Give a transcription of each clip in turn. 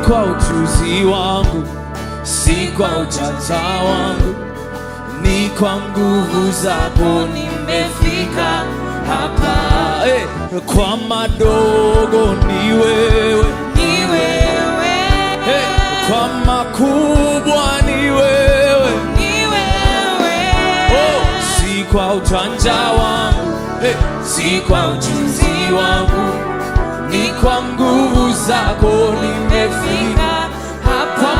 kwa ujuzi wangu, si kwa ujanja wangu, ni kwa nguvu zako nimefika hapa. Kwa madogo ni wewe, ni wewe. Kwa makubwa ni wewe, ni wewe. Si kwa ujanja wangu, si kwa ujuzi wangu, ni kwa nguvu zako nimefika hapa.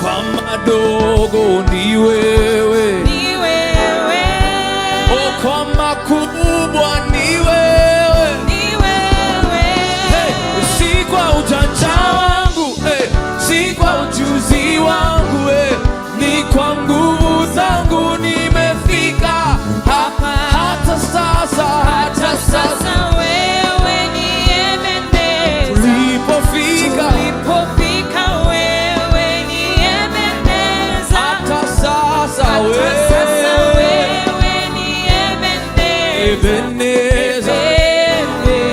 Kwa madogo ni wewe, ni wewe. Kwa makubwa ni wewe, ni wewe. Si kwa ujanja wangu, si kwa ujuzi wangu, ni kwa nguvu zangu nimefika hapa. Hata sasa, hata sasa wewe ni Ebeneza. Tulipofika wewe ni Ebeneza. Hata sasa wewe ni Ebeneza.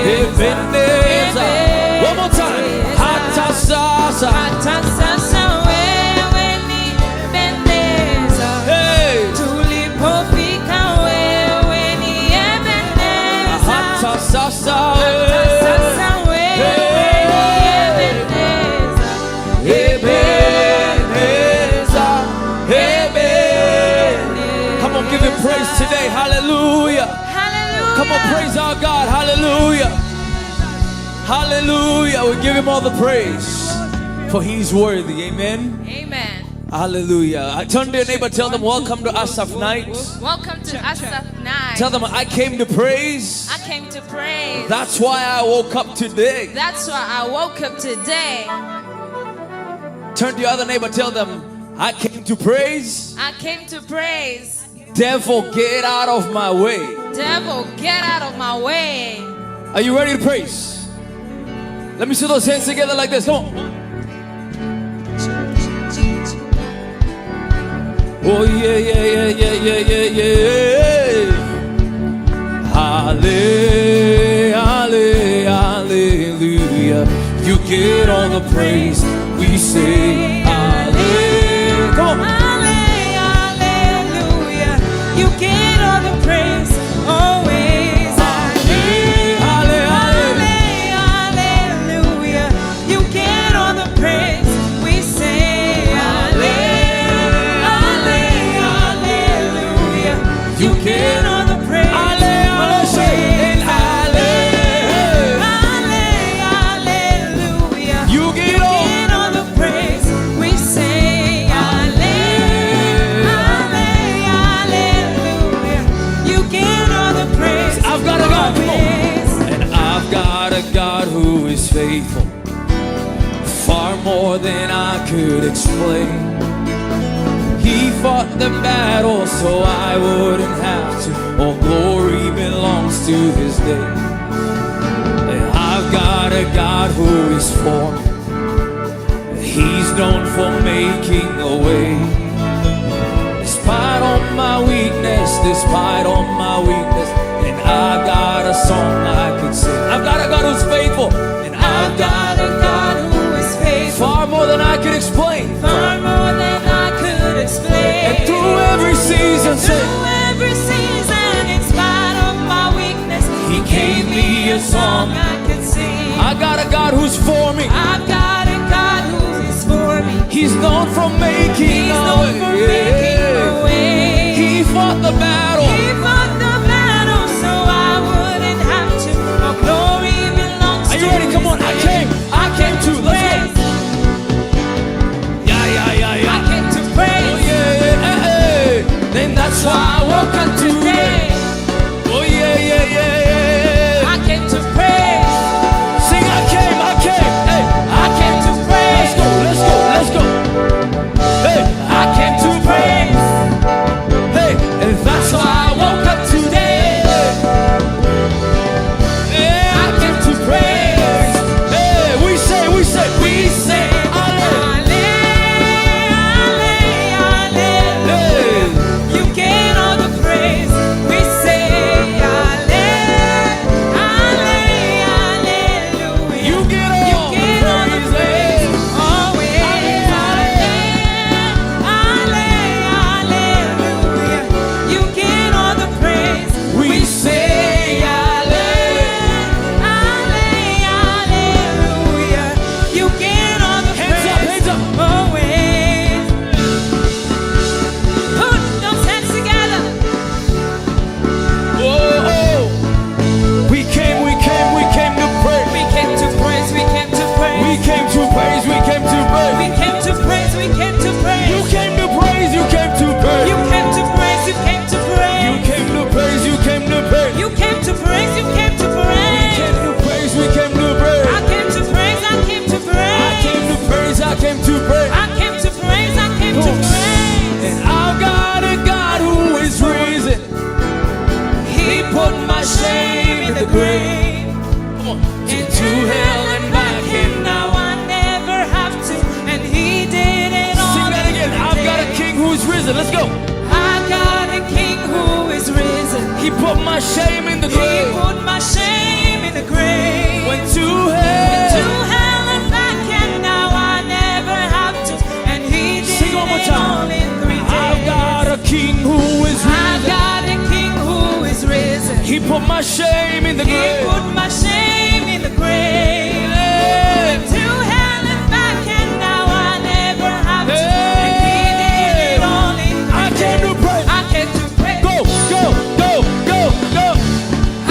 Ebeneza. One more time. Hata sasa, hata sasa wewe ni Ebeneza. Tulipofika wewe ni Ebeneza. Hata sasa wewe ni Ebeneza. Ebeneza. Ebeneza. Come on, give him praise today. Hallelujah. Hallelujah. Come on, praise our God. Hallelujah. Hallelujah. We give him all the praise, for he's worthy. Amen. Amen. Hallelujah. I turn to your neighbor, tell them, welcome to Asaph Night. Welcome to Asaph Night. Tell them, I came to praise. I came to praise. That's why I woke up today. That's why I woke up today. Turn to your other neighbor, tell them, I came to praise. I came to praise. Devil, get out of my way. Devil, get out of my way. Are you ready to praise? Let me see those hands together like this. Come on. Oh yeah, yeah, yeah, yeah, yeah, yeah, yeah. Hallelujah. You get all the praise. We say hallelujah. Come on. Hallelujah. You get all the praise. Always. Hallelujah. You get all the praise. We say hallelujah. You get all the praise. Hallelujah. You get all the praise. We say hallelujah. You get all the praise. I've got a God, come on. And I've got a God who is faithful, far more than I could explain. He fought the battle so I wouldn't have to. All glory belongs to his name. And I've got a God who is for me. He's known for making a way. Despite all my weakness, despite all my weakness, and I've got a song I could sing. I've got a God who's faithful, and I've got a God who is faithful, far more than I could explain. far more than I could explain. And through every season, in spite of my weakness, he gave me a song I could sing. I got a God who's for me. I've got a God who is for me. He's known for making a way. He fought the battle. He fought the battle so I wouldn't have to. All glory belongs to Are you ready? Come on. I came to. Let's go. Yeah. I came to praise. Oh yeah. Then that's why I woke up today. Oh yeah. I came to praise. Sing, I came. Hey, I came to praise. Let's go. Hey, I came to praise. Hey, and that's why I woke up today. Yeah, I came to praise. Hey, we say. Hallelujah. You get all the praise. shame in the He grave. put my shame in the grave. Went to hell. To hell and back, and now I never have to. And He did Sing one more it time. all in 3 days. I've got a King who is I've risen. got a King who is risen. He put my shame in the He grave. put my shame in the grave. Went to hell and back, and now I never have to. And He did it all in 3 I days. came to pray. I came to pray. Go, go, go, go, go.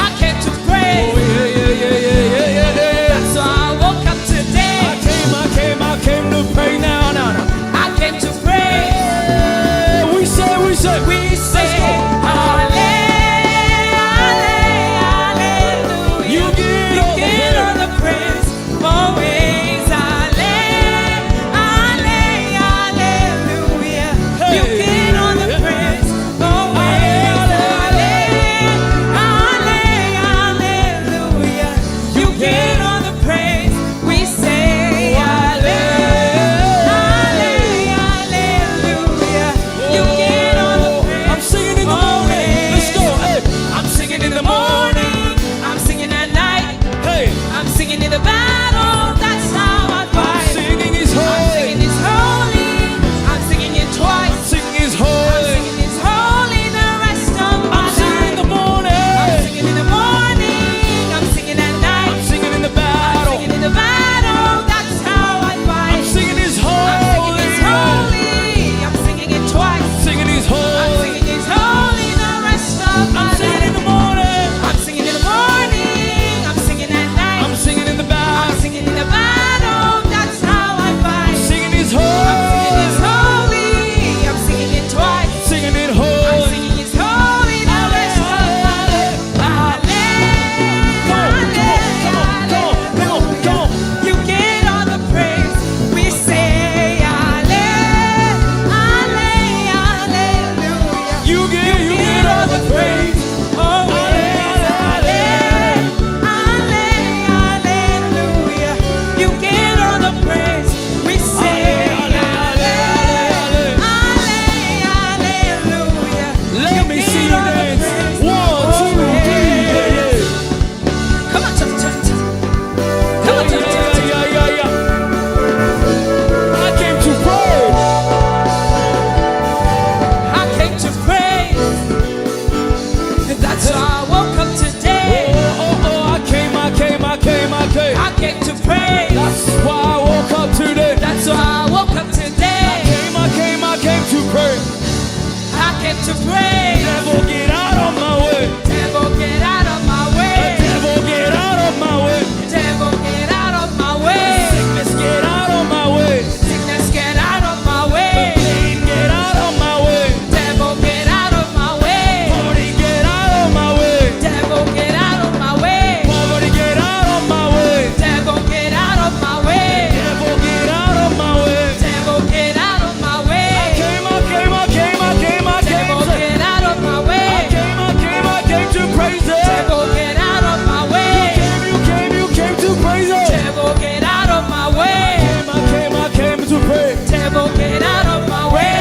I came to pray. Oh yeah. That's why I woke up today. I came to pray now. I came to pray. We say. We say, Hallelujah. You get all the all the praise. Always, Hallelujah. You get all the praise. Always, Hallelujah. You get all the praise. We say, Hallelujah. You get all the praise. I'm singing in the morning. Let's go. Hey, I'm singing in the morning. I'm singing at night. Hey, I'm singing in the battle. That's how I I'm fight. singing His I'm holy. singing His holy. I'm singing it twice. Singing His I'm holy. singing His holy the rest of my I'm singing in life. the morning. I'm singing in the morning. I'm singing at night. I'm singing in the I'm battle. singing in the battle. That's how I I'm fight. singing His I'm singing holy. His holy. I'm singing it twice. Singing His I'm holy. singing His holy the rest of my I'm singing in life. the morning. I'm singing in the morning. I'm singing at night. I'm singing in the I'm battle. singing in the battle. That's how I fight. Singing His I'm singing His holy. holy. I'm singing it twice. Singing it I'm holy. singing His holy the rest of my life. Hallelujah. You get all the praise. We say hallelujah. You get all the praise. Hallelujah. You get all the praise. We say hallelujah. Let me see you dance. 1, 2, 3. Yeah. Come on, church. Come on, church. Yeah. I came to pray. I came to pray. And that's why I woke up today. Oh, I came. I came to pray. That's why I woke up today. That's why I woke up today. I came to pray. I came to pray. Devil, get out of my way. Devil, get out of my way. Devil, get out of my way. Devil, get out of my way. Sickness, get out of my way. Sickness, get out of my way. Pain, get out of my way. Devil, get out of my way. Poverty, get out of my way. Devil, get out of my way. Poverty, get out of my way. Devil, get out of my way. Devil, get out of my way. Devil, get out of my way. I came. Devil, get out of my way. I came to praise Him. Devil, get out of my way. You came to praise Him. Devil, get out of my way. I came to pray. Devil, get out of my way.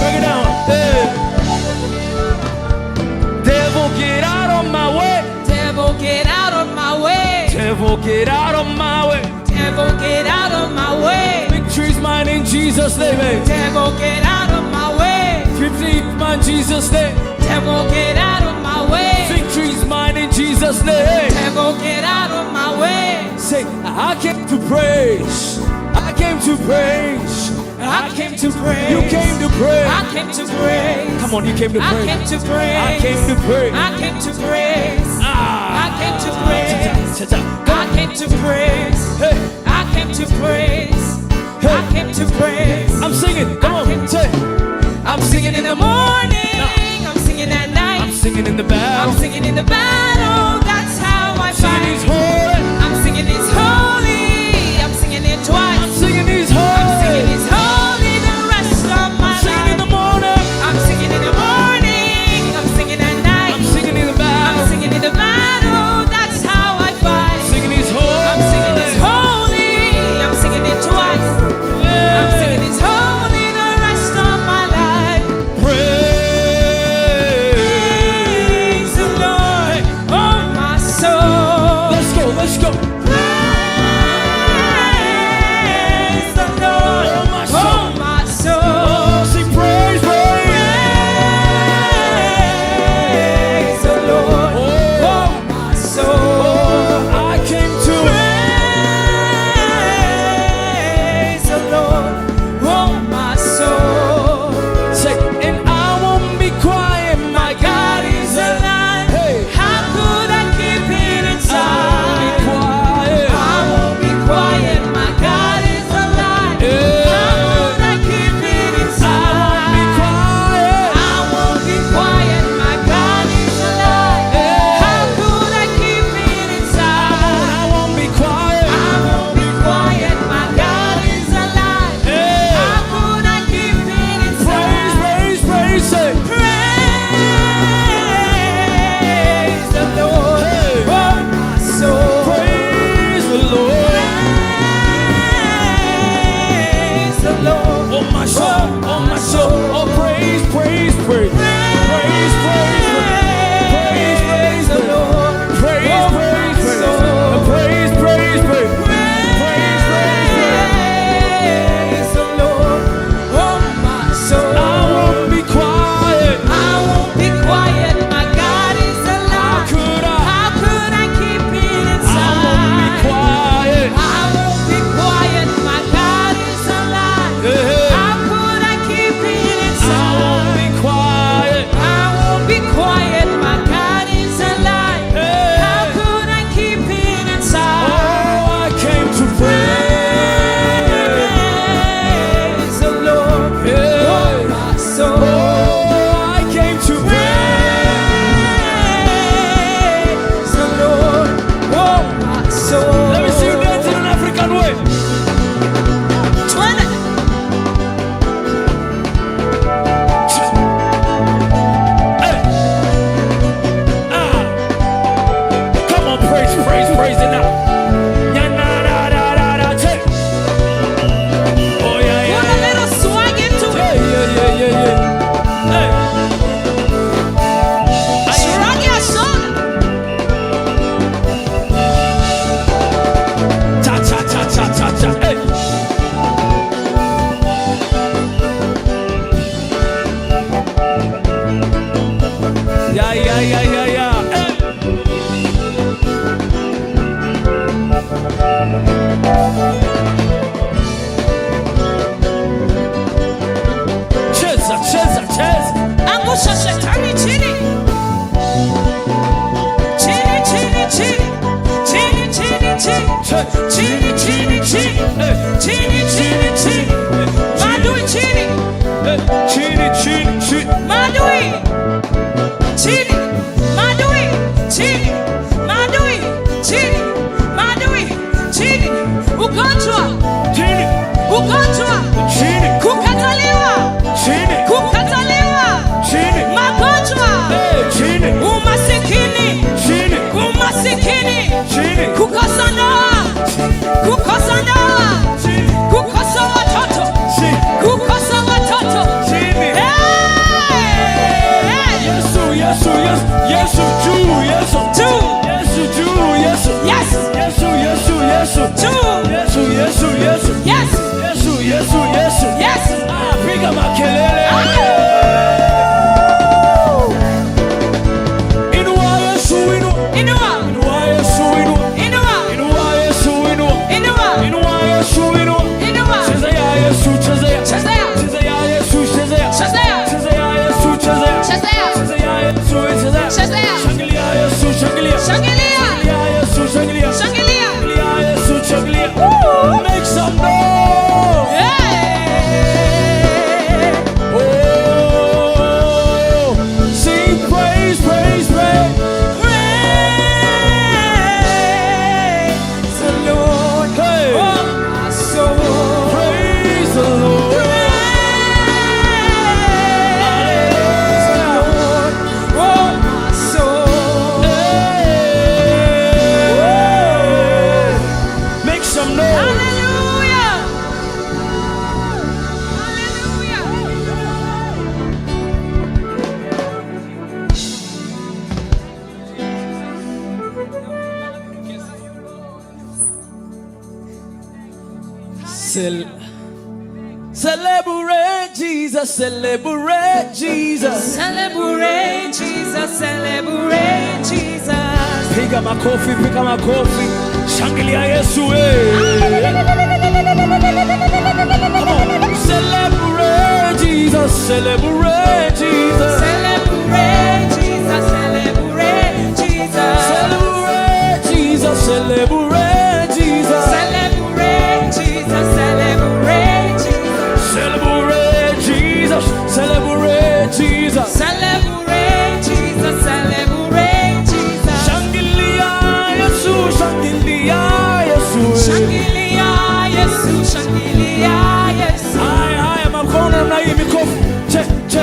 Break it down. Hey. Devil, get out of my way. Devil, get out of my way. Devil, get out of my way. Devil, get out of my way. Victory's mine in Jesus' name. Hey. Devil, get out of my way. Victory's mine in Jesus' name. Devil, get out of my way. Victory's mine in Jesus' name. Devil, get out of my way. Say, I came to praise. I came to praise. I came to praise. You came to pray. I came to praise. Come on, you came to I pray. came to praise. I came to pray. I came to praise. I came to praise. I came to praise. Hey, I came to praise. I came to praise. I'm singing. Come on, say. I'm singing in the morning. I'm singing at night. I'm singing in the battle. I'm singing in the battle. That's how I Singing fight. His holy. I'm singing His holy. I'm singing it twice. I'm singing His holy. I'm singing His holy the rest of my Singing in life. the morning. I'm singing in the morning. I'm singing at night. I'm singing in the battle. I'm singing in the battle. That's how I fight. Singing His holy. I'm singing His holy. chini, chini. Chini, chini, chini. Madui chini. Chini, chini, chini. Madui. Chini. Madui. Chini. Madui. Chini. Madui. Chini. Ugonjwa. Chini. Ugonjwa. Chini. Kukataliwa. Chini. Kukataliwa. Chini. Magonjwa. Chini. Umasikini. Chini. Umasikini. Chini. Kukosa ndoa. Kukosa ndoa. Kukosa watoto. Kukosa watoto. Chini. Hey! Yesu, Yesu, Yesu. Yesu juu, Yesu. Juu. Yesu juu, Yesu. Yes. Yesu, Yesu, Yesu. Juu. Yesu, Yesu, Yesu. Yes. Yesu, Yesu, Yesu. Yes. Piga makelele. Inua Yesu, inua. Inua. Inua Yesu, inua. Inua. Inua Yesu, inua. Inua. Inua Yesu, inua. Inua. Chezea Yesu, chezea. Chezea. Chezea Yesu, chezea. Chezea. Chezea Yesu, chezea. Chezea. Chezea Yesu, chezea. Chezea. Shangilia Yesu, shangilia. Shangilia. Shangilia Yesu, shangilia. Shangilia. Shangilia Yesu, shangilia. Make some noise. Hey! Oh, sing praise, praise, praise. Praise the Lord. Hey. Oh, my soul. Praise the Lord. Praise the Lord. Oh, my soul. Hey. Make some noise. Hallelujah. Celebrate Jesus, celebrate Jesus. Celebrate Jesus, celebrate Jesus. Piga makofi, piga makofi. Shangilia Yesu. Come on. Celebrate Jesus, celebrate Jesus. Celebrate Jesus, celebrate Jesus. Celebrate Jesus, celebrate Jesus. Celebrate Jesus, celebrate Jesus. Celebrate Jesus, celebrate Jesus. Celebrate Jesus, celebrate Jesus. Shangilia Yesu, shangilia Yesu. Shangilia Yesu, shangilia Yesu. Haya, haya, makono na hii mikofi. Che, che,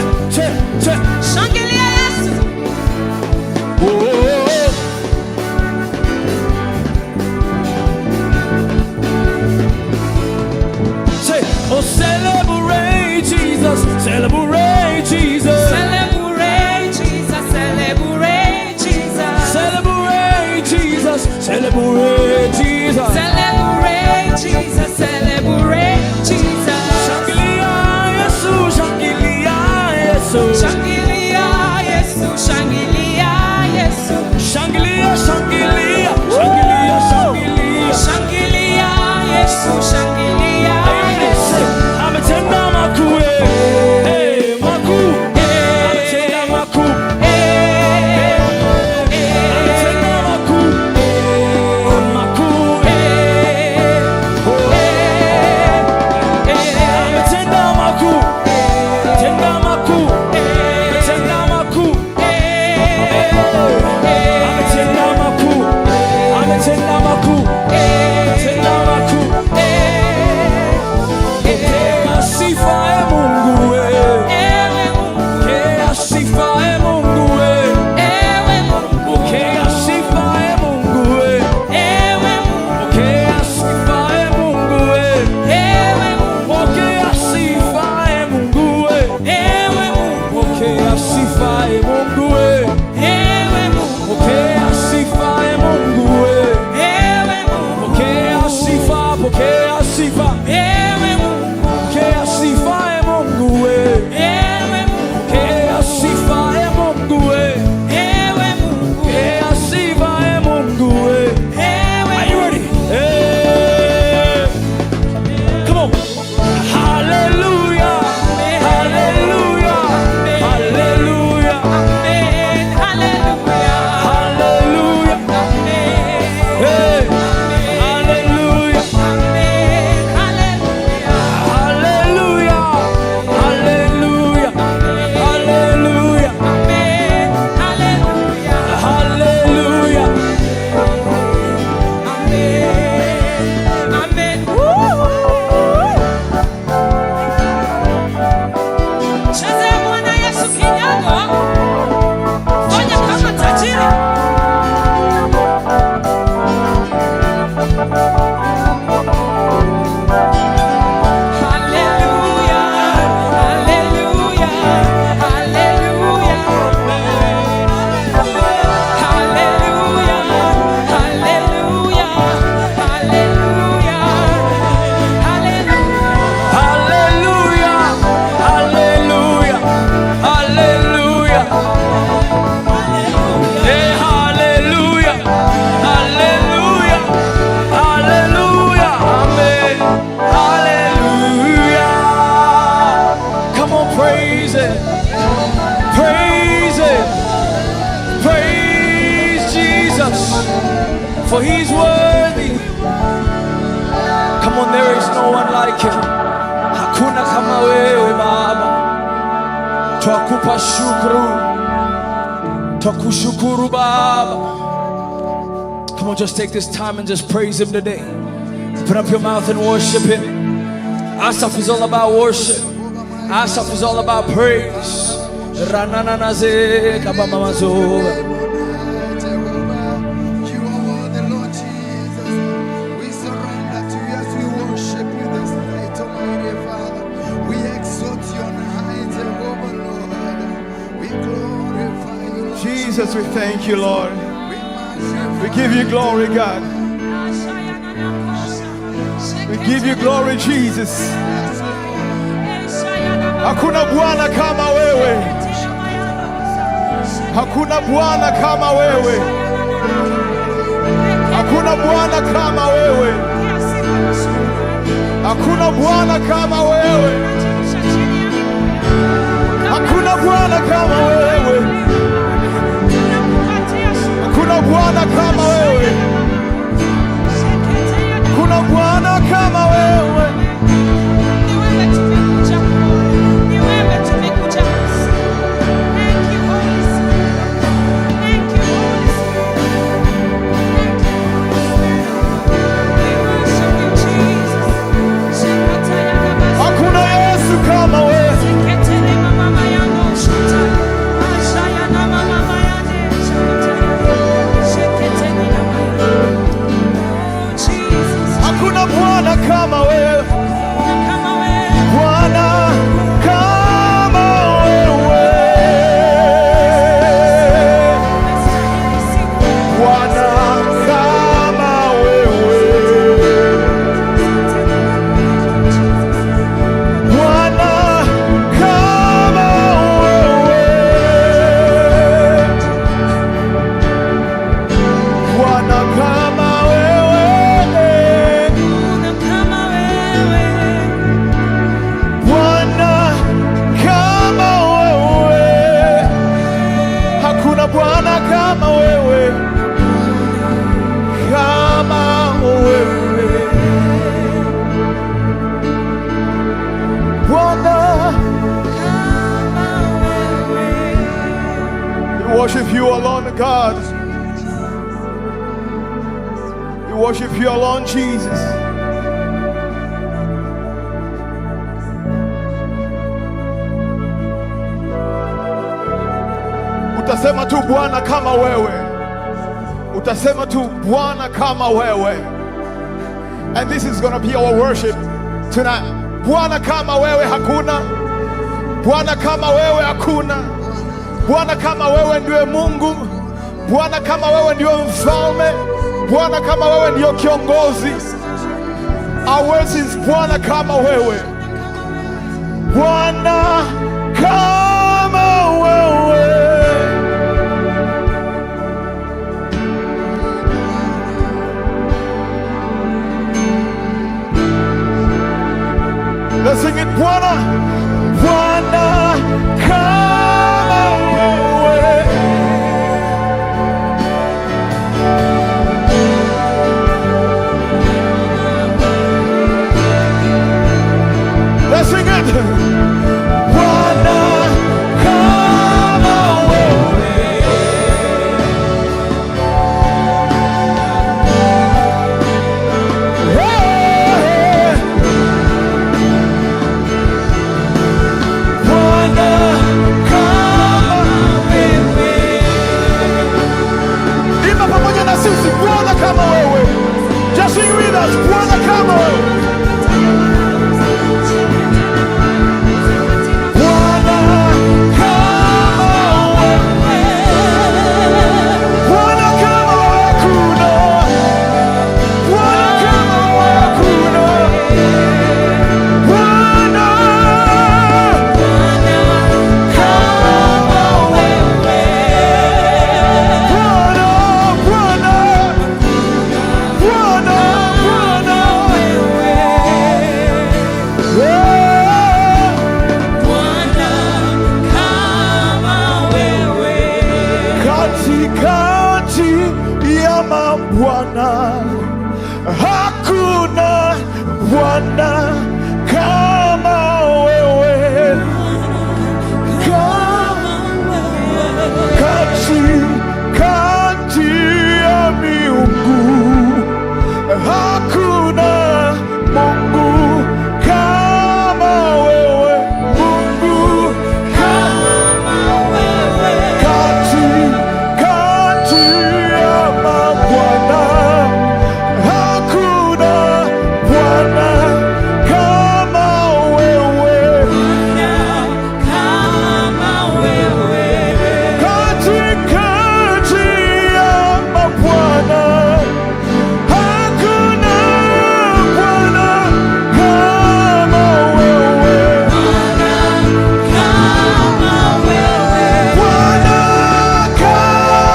Come on, there is no one like you. Hakuna kama wewe Baba. Twakupa shukuru. Twakushukuru Baba. Come on, just take this time and just praise Him today. Open up your mouth and worship Him. Asaph is all about worship. Asaph is all about praise. Ranananaze kabamamazo. Jesus, we thank you, Lord. We give you glory, God. We give you glory, Jesus. Hakuna Bwana kama wewe. Hakuna Bwana kama wewe. Hakuna Bwana kama wewe. Hakuna Bwana kama wewe. Hakuna Bwana kama wewe. Hakuna Bwana kama wewe. Hakuna Bwana kama wewe. Hakuna Yesu kama wewe. Hakuna Bwana kama wewe. Bwana kama wewe. Bwana kama wewe. Bwana kama wewe. Bwana kama wewe. Bwana kama wewe. Hakuna Bwana kama wewe. Kama wewe. Bwana. We worship you alone, God. We worship you alone, Jesus. Utasema tu Bwana kama wewe. Utasema tu Bwana kama wewe. And this is going to be our worship tonight. Bwana kama wewe hakuna. Bwana kama wewe hakuna. Bwana kama wewe ndiye Mungu. Bwana kama wewe ndiye mfalme. Bwana kama wewe ndiye kiongozi. Our words is Bwana kama wewe. Bwana kama wewe. Let's sing it, Bwana. Bwana kama wewe. Let's sing it. Bwana kama wewe. Hey. Bwana kama wewe, kati ya miungu hakuna Mungu kama wewe, Mungu kama wewe, kati ya mabwana hakuna Bwana kama wewe, kati ya mabwana hakuna Bwana kama wewe, Bwana kama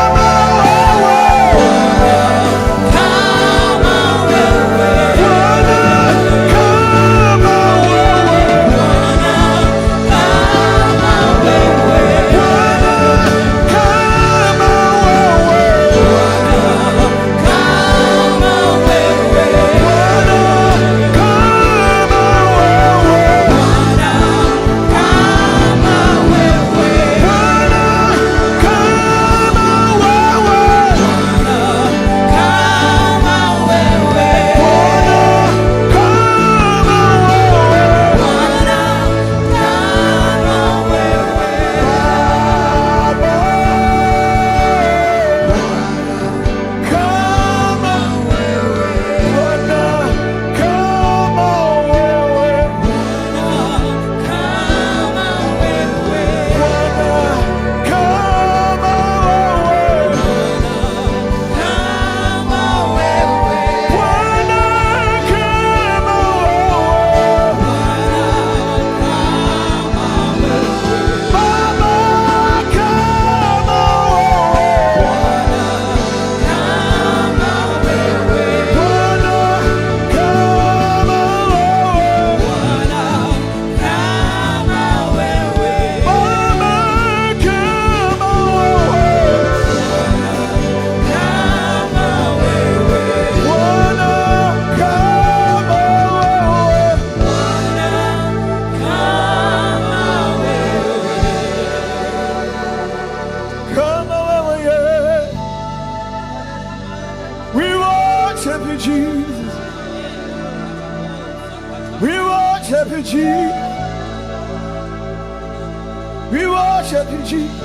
We worship you, Jesus.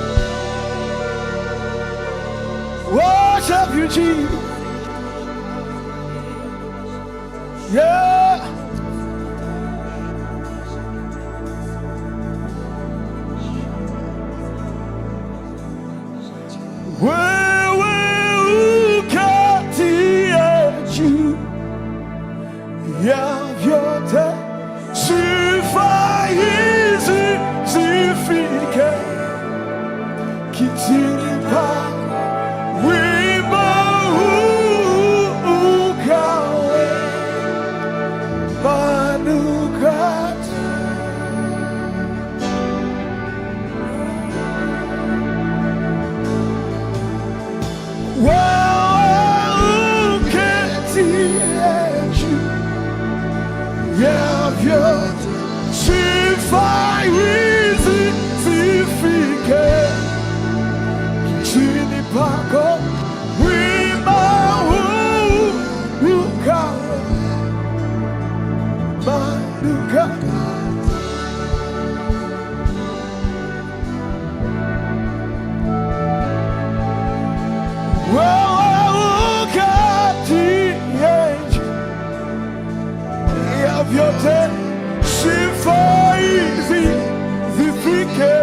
Worship you, Jesus. Yeah. Wewe ukatiaji ya vyote, sifa hizi zifike kitini pako, wimbo huu ukawe manukato. Wewe uketiaji ya vyote, sifa hizi zifike kitini pako, wimbo huu ukawe manukato. Vyote sifa hizi zifike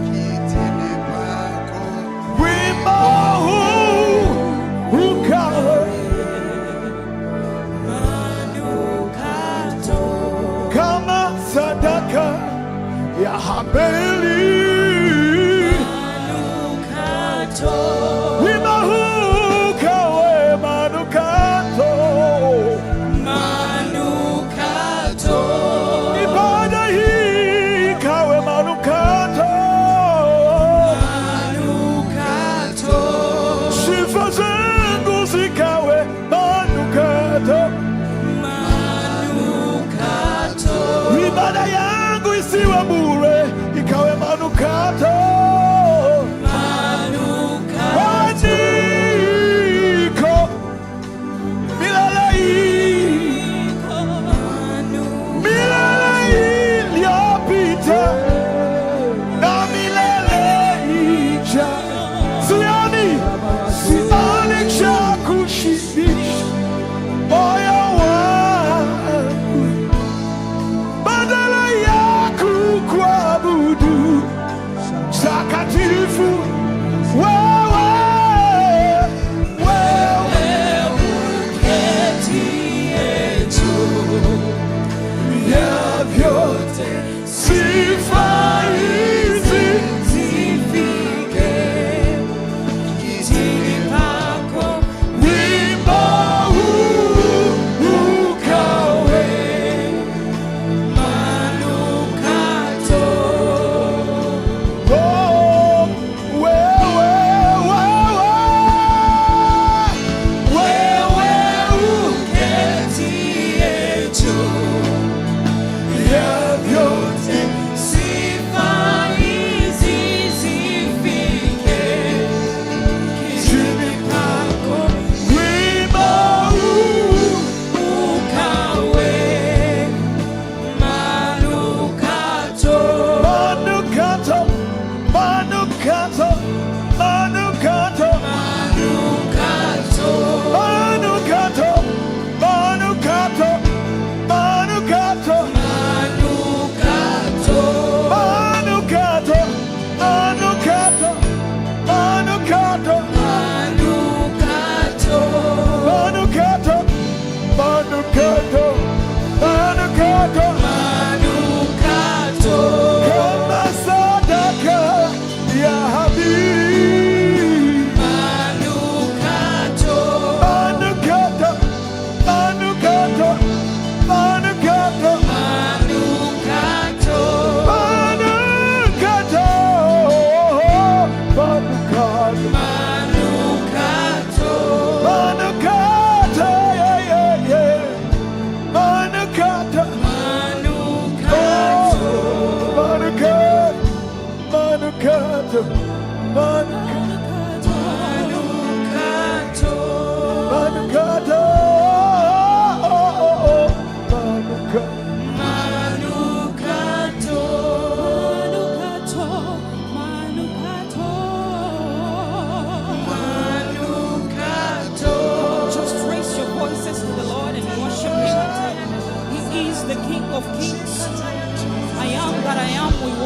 kitini pako, wimbo huu ukawe manukato, kama sadaka ya Habeli. Manukato, wimbo huu ukawe manukato. Ibada hii ikawe manukato, manukato. Sifa zangu zikawe manukato, manukato.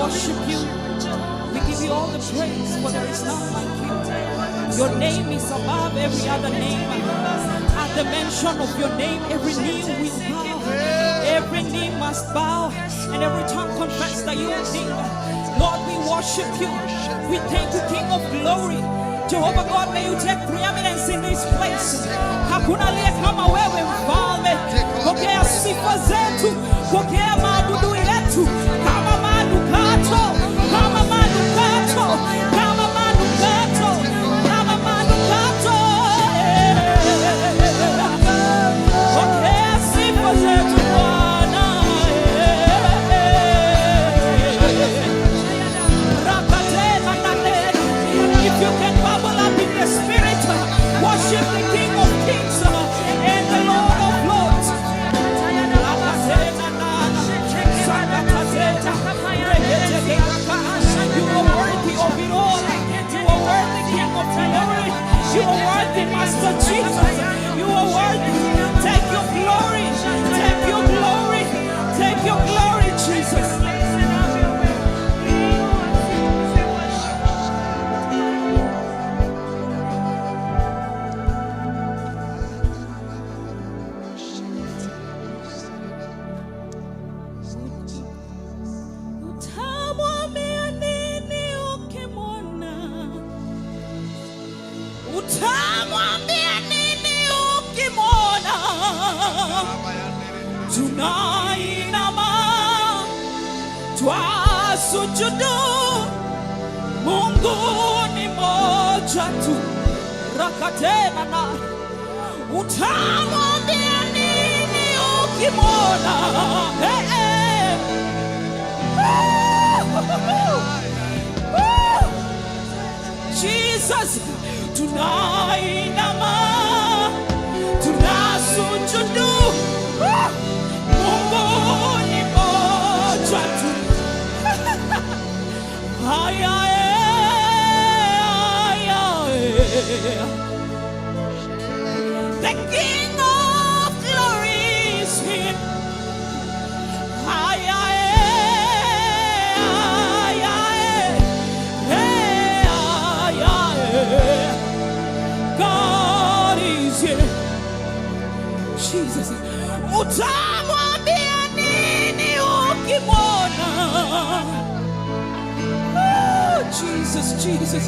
worship you. We give you all the praise, for there is none like you. Your name is above every other name. At the mention of your name, every knee will bow. Every knee must bow, and every tongue confess that you are King. Lord, we worship you. We thank you, King of glory. Jehovah God, may you take preeminence in this place. Hakuna aliye kama wewe mfalme. Pokea sifa zetu, pokea maabudu yetu kama manukato, kama manukato, kama manukato, kama manukato. Pokea sifa zetu Bwana. If you can bubble up in the spirit, worship the King of Kings and the Lord of Lords. You are worthy of it all. You are worthy, King of glory. You are worthy, Master Jesus. You are worthy. Take your glory. Take your glory. Take your glory, Jesus. Utamwambia nini ukimwona? Utamwambia nini ukimwona? Tunainama, twasujudu, Mungu ni moja tu. Rakatenana. Utamwambia nini ukimwona? Hey, hey. Jesus, tunainama, tunasujudu, Mungu ni moja tu. Ay, ay, ay, ay. The King of glory is here. Ay, ay, ay, ay, ay, ay. God is here. Jesus. Utamwambia nini ukimwona? Oh, Jesus, Jesus.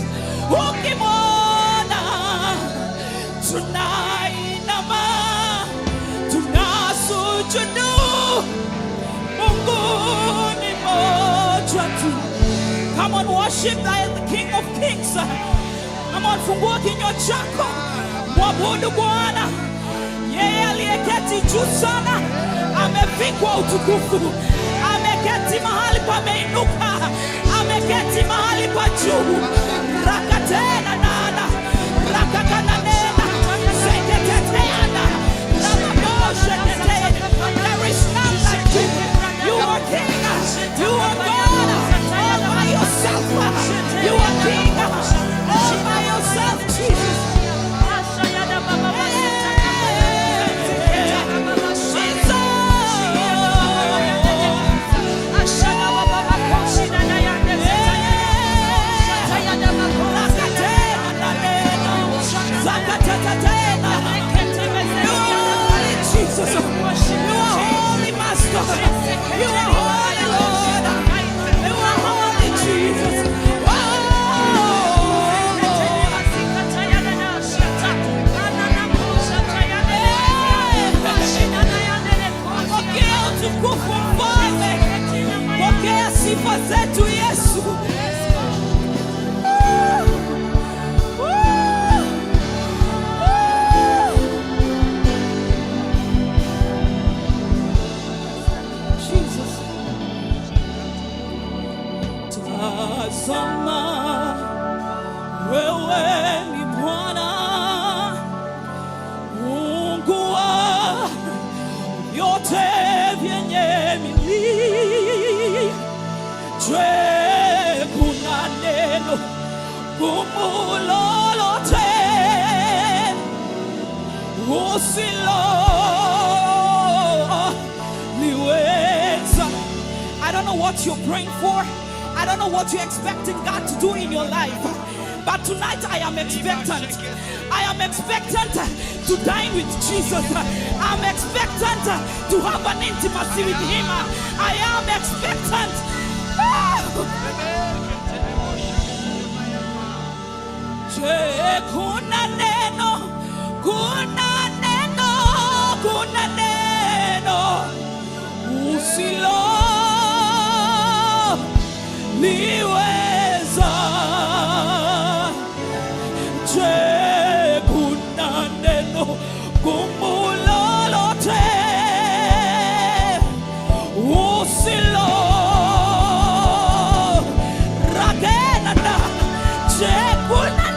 Ukimwona, tunainama, tunasujudu, Mungu ni moja tu. Come on, worship the King of Kings. Come on, fungua kinywa chako, mwabudu Bwana. Yeye aliyeketi juu sana amevikwa utukufu. Ameketi mahali pameinuka, ameketi mahali pa juu. Rakatena nana, rakatana nena, seketeteana, namaboshetetena. There is none like you. You are King, you are God, all by yourself. You are King, all by yourself, Jesus. Jesus, you are holy Master, you are holy Lord, you are holy Jesus. Pokea utukufu Mfalme, pokea sifa zetu Yesu. Tazama, wewe ni Bwana, Mungu wa vyote vyenye mili. Je, kuna neno gumu lolote usiloliweza? I don't know what you're praying for. I don't know what you're expecting God to do in your life, but tonight I am expectant. I am expectant to dine with Jesus. I'm expectant to have an intimacy with Him. I am expectant. Kuna neno, kuna neno, kuna neno, usilo liweza. Kuna neno gumu lolote usilo ragenada. Kuna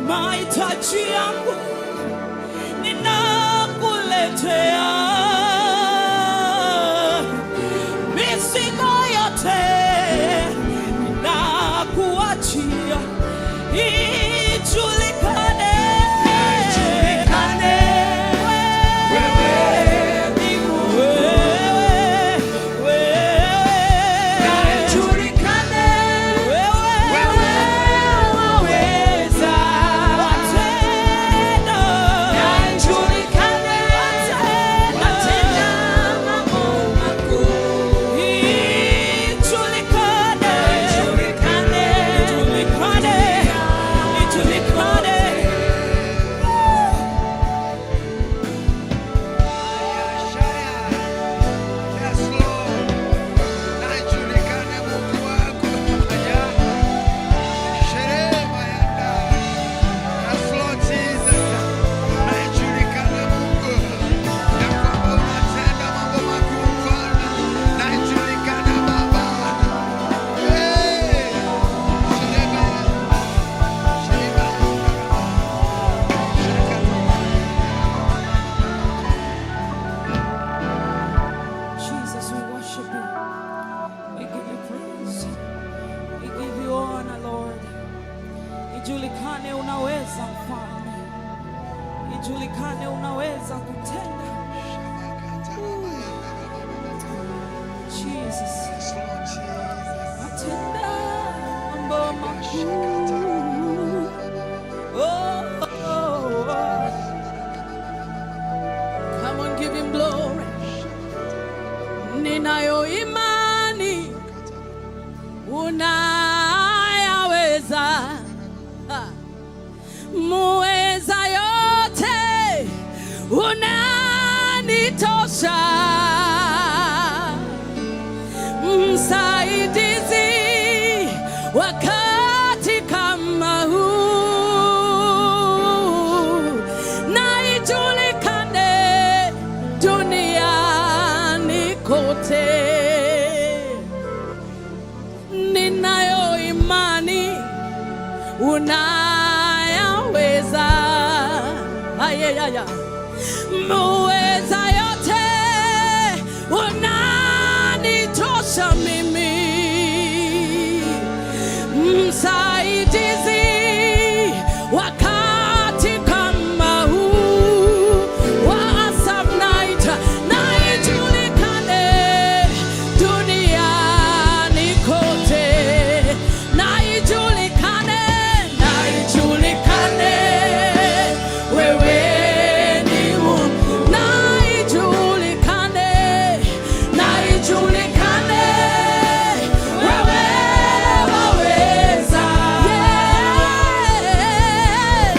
mahitaji yangu ninakuletea, mizigo yote ninakuachia, ijulikane ijulikane unaweza mfalme, ijulikane unaweza kutenda. Jesus, atenda mambo makuu. Come on, give him glory. unanitosha, msaidizi wakati kama huu, na ijulikane duniani kote. Ninayo imani unayaweza, ayayaya, muweza yote, unanitosha mimi, msaidizi wakati kama huu wa Asaph Night, na ijulikane duniani kote, na ijulikane, wewe ni Mungu, na ijulikane, wewe waweza,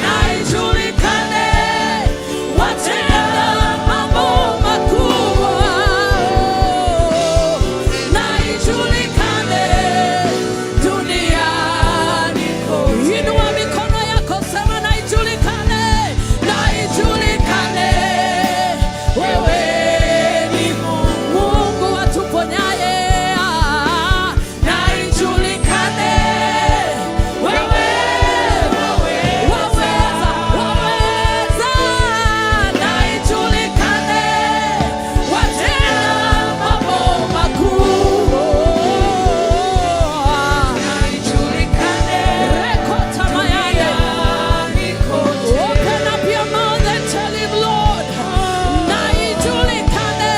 na ijulikane watenda mambo makubwa, na ijulikane duniani kote. Inua mikono yako, sema na ijulikane, wewe ni Mungu atuponyaye, na ijulikane wewe waweza, na ijulikane watenda mambo makubwa, na ijulikane rekota mayane. Open up your mouth and tell him, Lord, na ijulikane,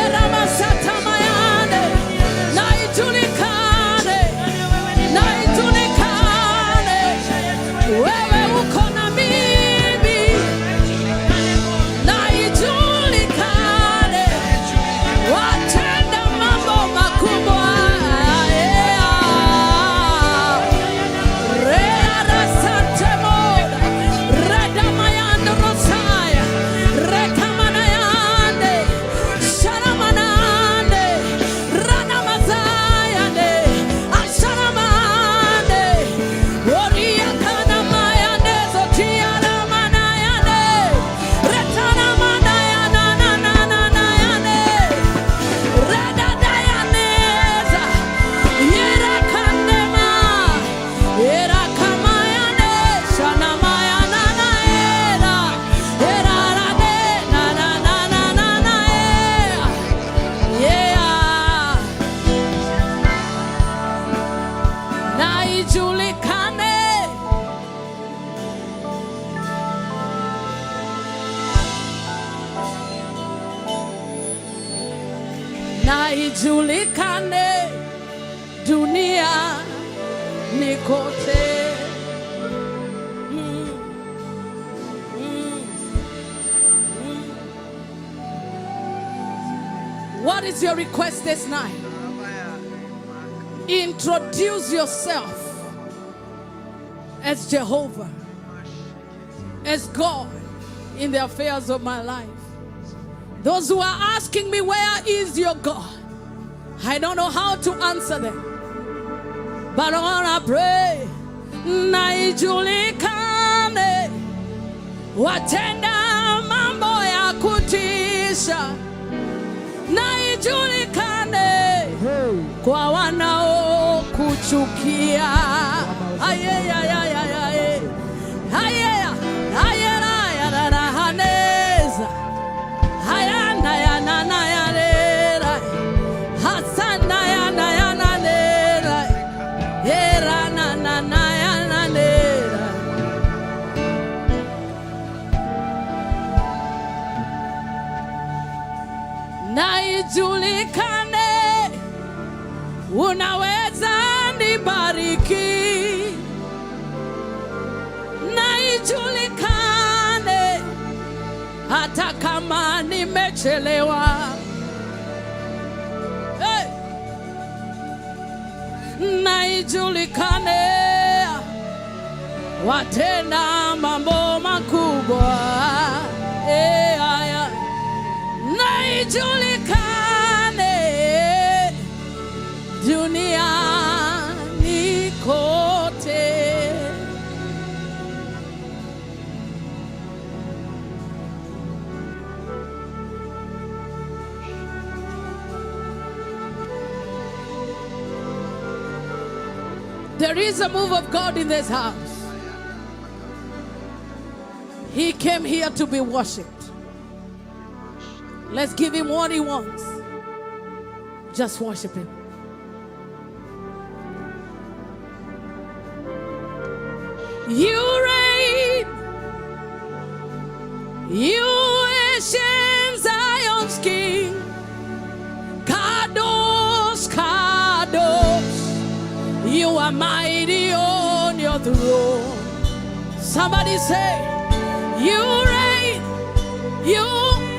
eramasata mayane, na ijulikane, wewe uko na mimi, na ijulikane watenda mambo makubwa, na ijulikane dunia ni kote. What is your request this night? Introduce yourself as Jehovah, as God in the affairs of my life. Those who are asking me, where is your God? I don't know how to answer them, but I want to pray. Na ijulikane watenda mambo ya kutisha, na ijulikane kwa wanao kuchukia. Na ijulikane unaweza nibariki, na ijulikane hata kama nimechelewa. Hey! Na ijulikane watenda mambo makubwa. Hey, aya. lijulikane duniani kote. There is a move of God in this house. He came here to be worshipped. Let's give him what he wants. Just worship him. You reign, you ancient Zion's King. Kadosh, Kadosh, you are mighty on your throne. Somebody say, you reign, you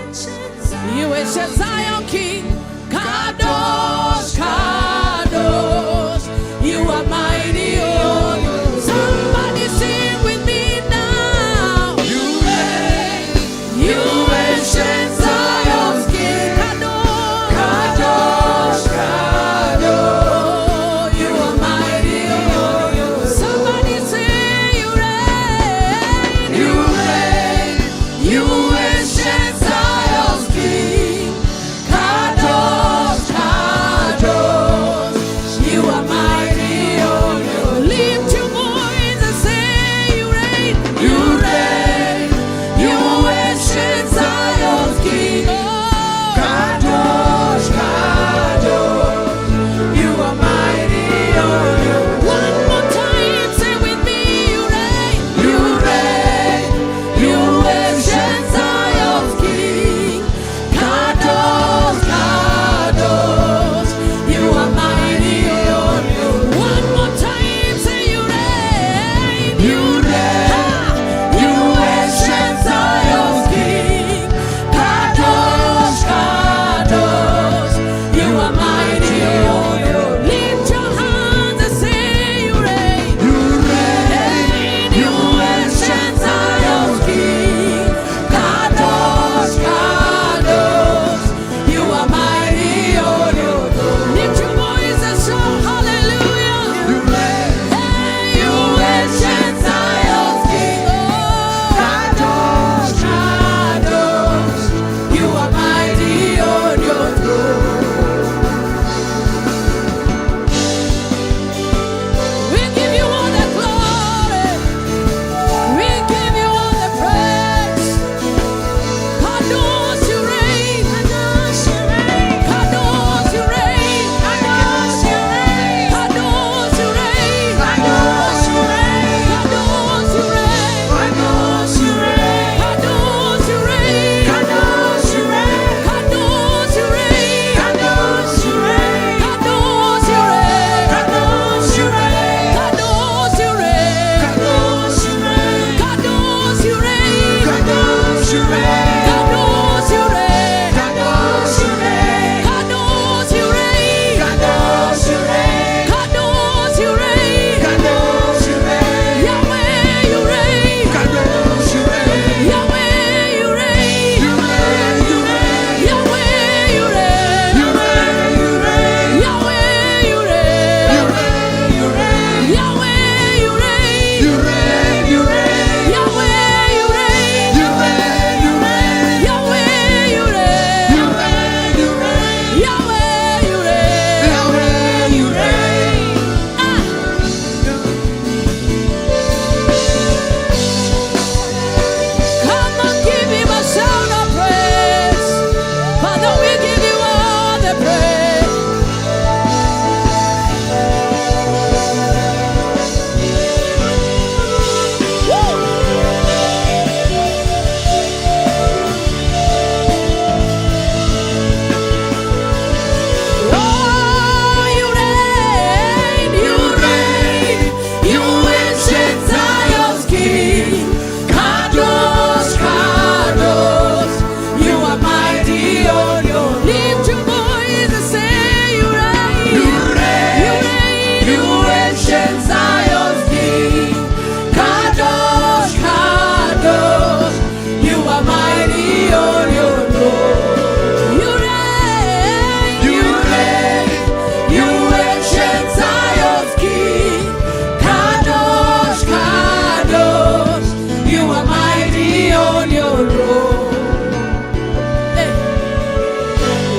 ancient Zion King. Kadosh, Kadosh, you are mighty on your throne. Somebody sing with me now. You reign, you ancient Zion's King. Kadosh, Kadosh, Kadosh, you are mighty on your throne. Somebody say, you reign, you ancient Zion's King.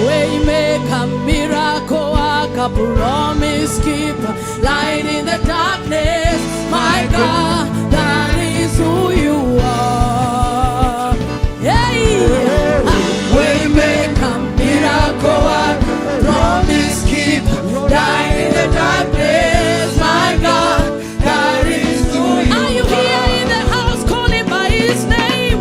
Waymaker, miracle worker, promise keeper, light in the darkness. My God, that is who you are. Hey, waymaker, miracle worker, promise keeper, light in the darkness. My God, that is who you are. Are you here in the house calling by His name?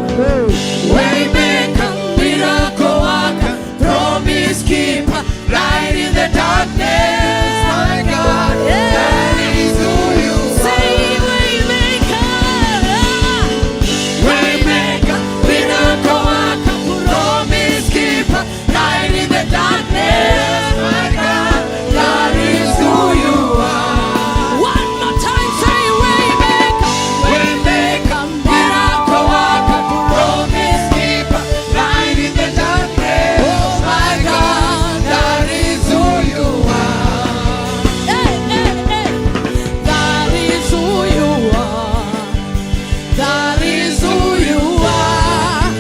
Waymaker, miracle worker, promise keeper, light in the darkness. My God, that is who you are. Say waymaker, waymaker, miracle worker, promise keeper, light in the darkness. My God, that is who you are. One more time, say waymaker, waymaker, miracle worker, promise keeper, light in the darkness. Oh my God, that is who you are. Hey, hey, hey. That is who you are. That is who you are.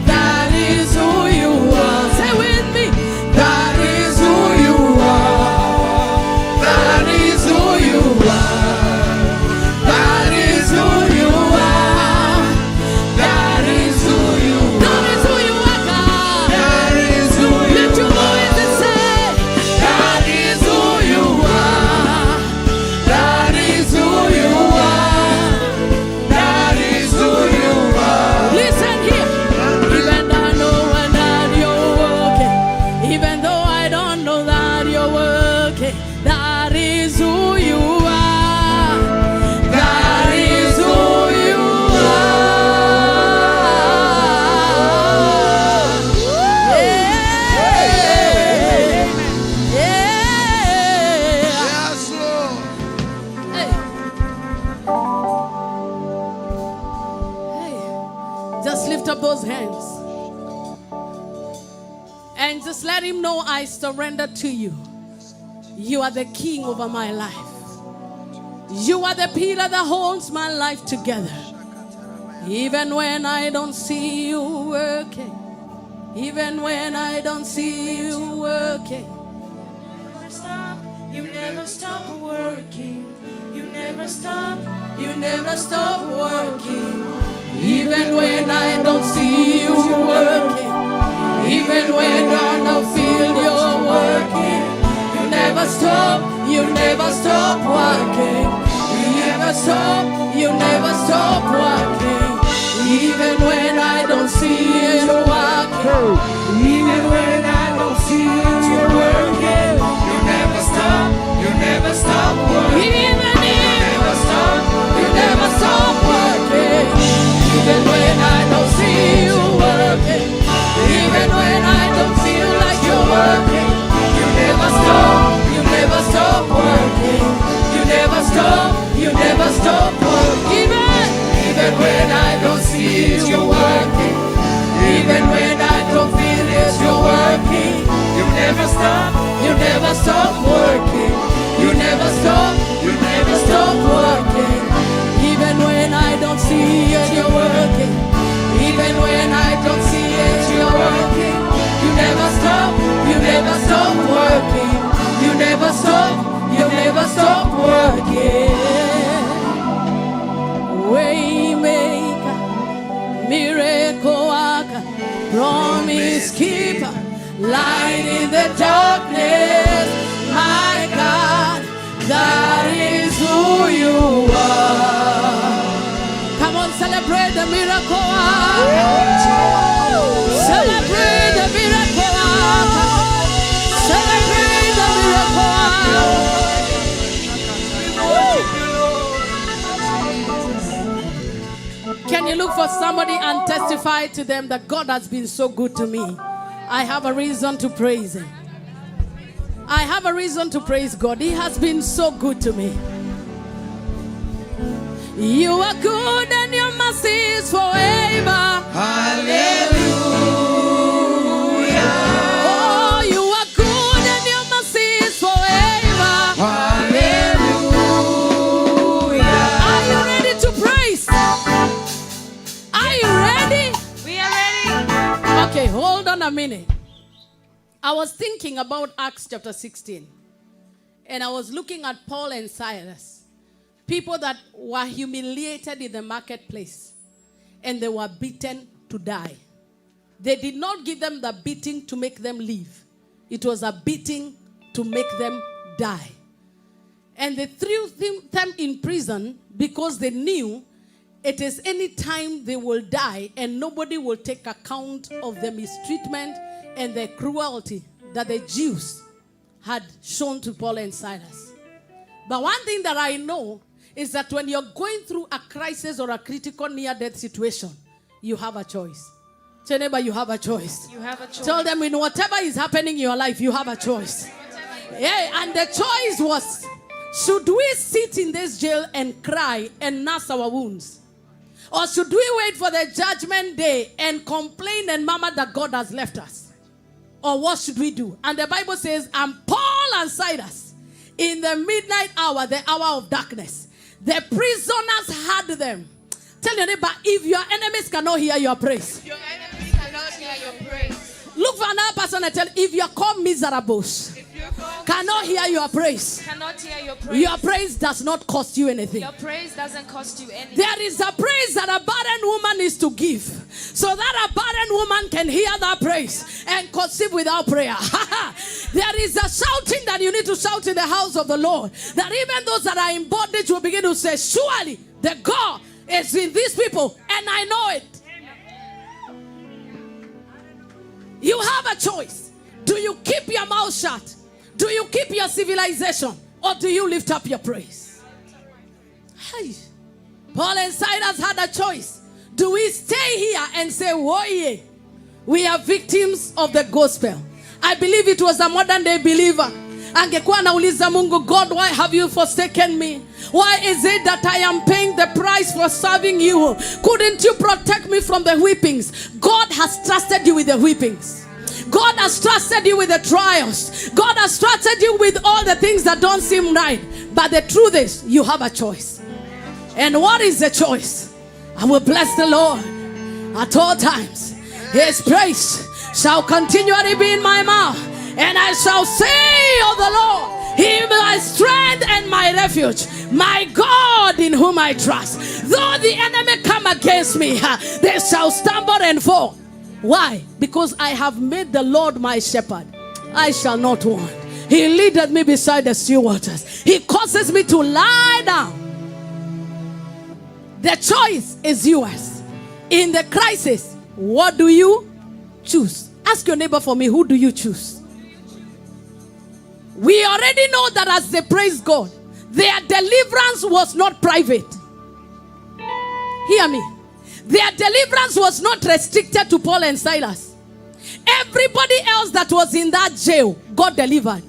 That is who you are. Say with me. That is who you are. That is who you are. That is who you are. That is who you are. That is who you are, God. That is who you are. Lift your voice and say, that is who you are. That is who you are. That is who you are. Listen here. Even though I know that you're working, even though I don't know that you're working, that is who you are. That is who you are. Yeah. Yeah. Yes, Lord. Hey. Hey. Just lift up those hands and just let Him know, I surrender to you. You are the King over my life. You are the pillar that holds my life together. Even when I don't see you working, even when I don't see you working. You never stop working. You never stop working. Even when I don't see you working, even when I don't feel you're working, you never stop working. You never stop working. Even when I don't see it working, even when I don't see it working, you never stop working. Even you never stop working. Even when I don't see you working, even when I don't feel like you're working, you never stop working. You never stop working. Even when I don't see it, you're working. Even when I don't feel it, you're working. You never stop working. You never stop working. Even when I don't see it, you're working. Even when I don't see it, you're working. You never stop working. You never stop working. Waymaker, miracle worker, promise keeper, light in the darkness. My God, that is who you are. Come on, celebrate the miracle worker. Celebrate the miracle worker. Celebrate the miracle worker. Can you look for somebody and testify to them that God has been so good to me? I have a reason to praise Him. I have a reason to praise God. He has been so good to me. You are good and your mercy is forever. Hallelujah. Oh, you are good and your mercy is forever. Hallelujah. Are you ready to praise? Are you ready? We Okay, hold on a minute. I was thinking about Acts chapter 16. And I was looking at Paul and Silas. People that were humiliated in the marketplace. And they were beaten to die. They did not give them the beating to make them live. It was a beating to make them die. And they threw them in prison because they knew it is any time they will die and nobody will take account of the mistreatment and the cruelty that the Jews had shown to Paul and Silas. But one thing that I know is that when you're going through a crisis or a critical near-death situation, you have a choice. Tell neighbor, you have a choice. You have a choice. Tell them in whatever is happening in your life, you have a choice. Yeah, and the choice was, should we sit in this jail and cry and nurse our wounds? Or should we wait for the judgment day and complain and murmur that God has left us? Or what should we do? And the Bible says, and Paul and Silas, in the midnight hour, the hour of darkness, the prisoners had them. Tell your neighbor, if your enemies cannot hear your praise. Your enemies cannot hear your praise. Look for another person and tell, if you're called miserables, cannot hear your praise. Cannot hear your praise. Your praise does not cost you anything. Your praise doesn't cost you anything. There is a praise that a barren woman is to give, so that a barren woman can hear that praise and conceive without prayer. There is a shouting that you need to shout in the house of the Lord, that even those that are in bondage will begin to say, surely the God is in these people, and I know it. You have a choice. Do you keep your mouth shut? Do you keep your civilization? Or do you lift up your praise? Hey. Paul and Silas had a choice. Do we stay here and say, whoa, yeah, we are victims of the gospel? I believe it was a modern day believer. Angekuwa anauliza Mungu, God, why have you forsaken me? Why is it that I am paying the price for serving you? Couldn't you protect me from the whippings? God has trusted you with the whippings. God has trusted you with the trials. God has trusted you with all the things that don't seem right. But the truth is, you have a choice. And what is the choice? I will bless the Lord at all times. His praise shall continually be in my mouth. And I shall say of the Lord, He is my strength and my refuge, my God in whom I trust. Though the enemy come against me, they shall stumble and fall. Why? Because I have made the Lord my shepherd. I shall not want. He leadeth me beside the still waters. He causes me to lie down. The choice is yours. In the crisis, what do you choose? Ask your neighbor for me, who do you choose? We already know that as they praise God, their deliverance was not private. Hear me. Their deliverance was not restricted to Paul and Silas. Everybody else that was in that jail got delivered.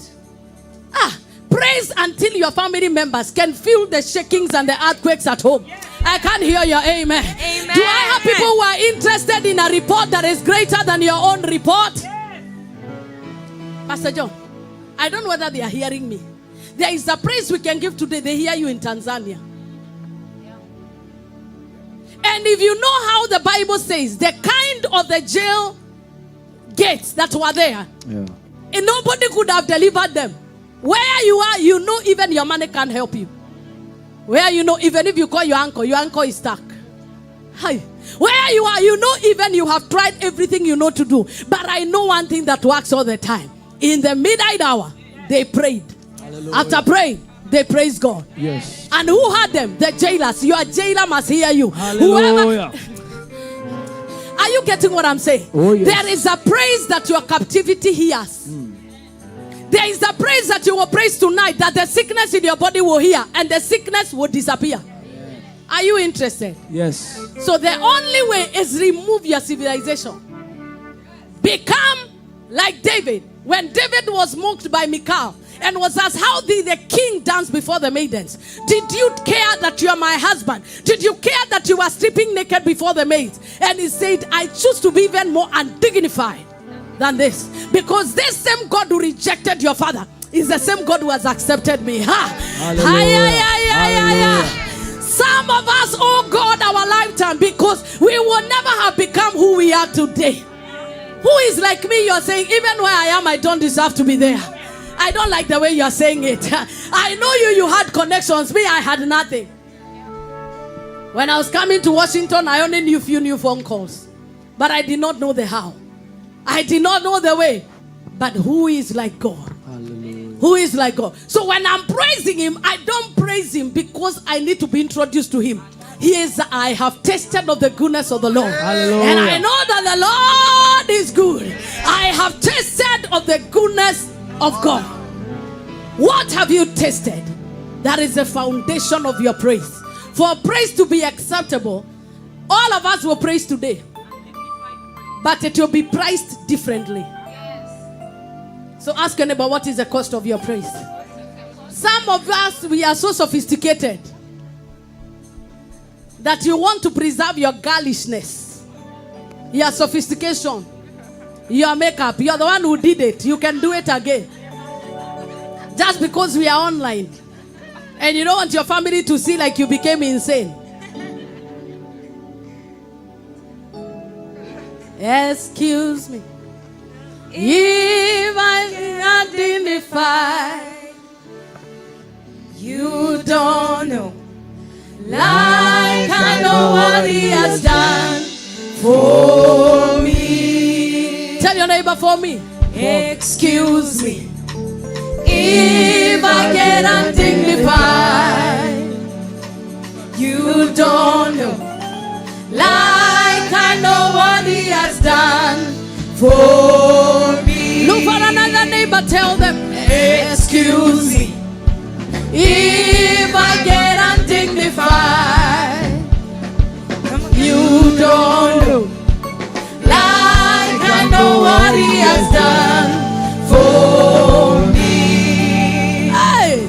Praise until your family members can feel the shakings and the earthquakes at home. I can't hear your amen. Amen. Do I have people who are interested in a report that is greater than your own report? Pastor John, I don't know whether they are hearing me. There is a praise we can give today. They hear you in Tanzania. And if you know how the Bible says, the kind of the jail gates that were there, and nobody could have delivered them. Where you are, you know even your money can't help you. Where you know, even if you call your uncle is stuck. Hi. Where you are, you know even you have tried everything you know to do. But I know one thing that works all the time. In the midnight hour, they prayed. Hallelujah. After praying, they praised God. Yes. And who had them? The jailers. Your jailer must hear you. Hallelujah. Whoever. Are you getting what I'm saying? Oh, yes. There is a praise that your captivity hears. There is a praise that you will praise tonight, that the sickness in your body will hear and the sickness will disappear. Are you interested? Yes. So the only way is remove your civilization. Become like David. When David was mocked by Michal and was asked, how did the king dance before the maidens? Did you care that you are my husband? Did you care that you are stripping naked before the maids? And he said, I choose to be even more undignified than this. Because this same God who rejected your father is the same God who has accepted me. Some of us owe God our lifetime because we will never have become who we are today. Who is like me? You are saying, even where I am, I don't deserve to be there. I don't like the way you are saying it. I know you had connections. Me, I had nothing. When I was coming to Washington, I only knew few new phone calls. But I did not know the how. I did not know the way. But who is like God? Hallelujah. Who is like God? So when I'm praising him, I don't praise him because I need to be introduced to him. I have tasted of the goodness of the Lord. Hallelujah. And I know that the Lord is good. I have tasted of the goodness of God. What have you tasted? That is the foundation of your praise. For praise to be acceptable, all of us will praise today. But it will be priced differently. So ask your neighbor, what is the cost of your praise? Some of us, we are so sophisticated that you want to preserve your girlishness, your sophistication, your makeup. You are the one who did it. You can do it again. Just because we are online. And you don't want your family to see like you became insane. Excuse me if I identify, you don't know, like I know what he has done for me. Tell your neighbor, for me. Excuse me if I get undignified, you don't know, like I know what he has done for me. Look for another neighbor, tell them, excuse me if I get undignified, you don't know, like I know what he has done for me. Hey!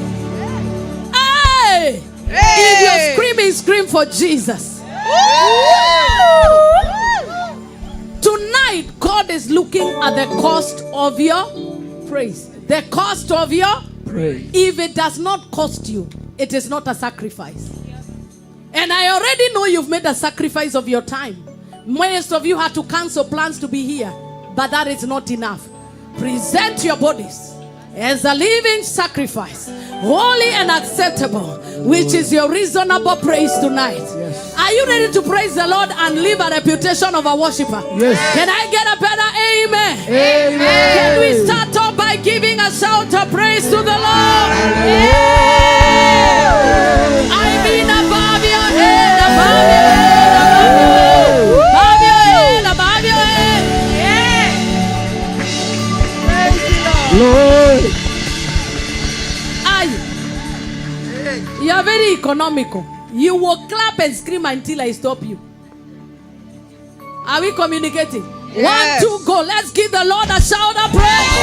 Hey! If you're screaming, scream for Jesus. Tonight, God is looking at the cost of your praise. The cost of your praise. If it does not cost you, it is not a sacrifice. And I already know you've made a sacrifice of your time. Most of you had to cancel plans to be here, but that is not enough. Present your bodies as a living sacrifice, holy and acceptable, which is your reasonable praise tonight. Yes. Are you ready to praise the Lord and live a reputation of a worshiper? Yes. Can I get a better amen? Amen. Can we start off by giving a shout of praise to the Lord? Yeah. I mean above your head, above your head, above your head, above your head. Yeah. Lord. You are very economical. You will clap and scream until I stop you. Are we communicating? Yes. 1, 2, go. Let's give the Lord a shout of praise.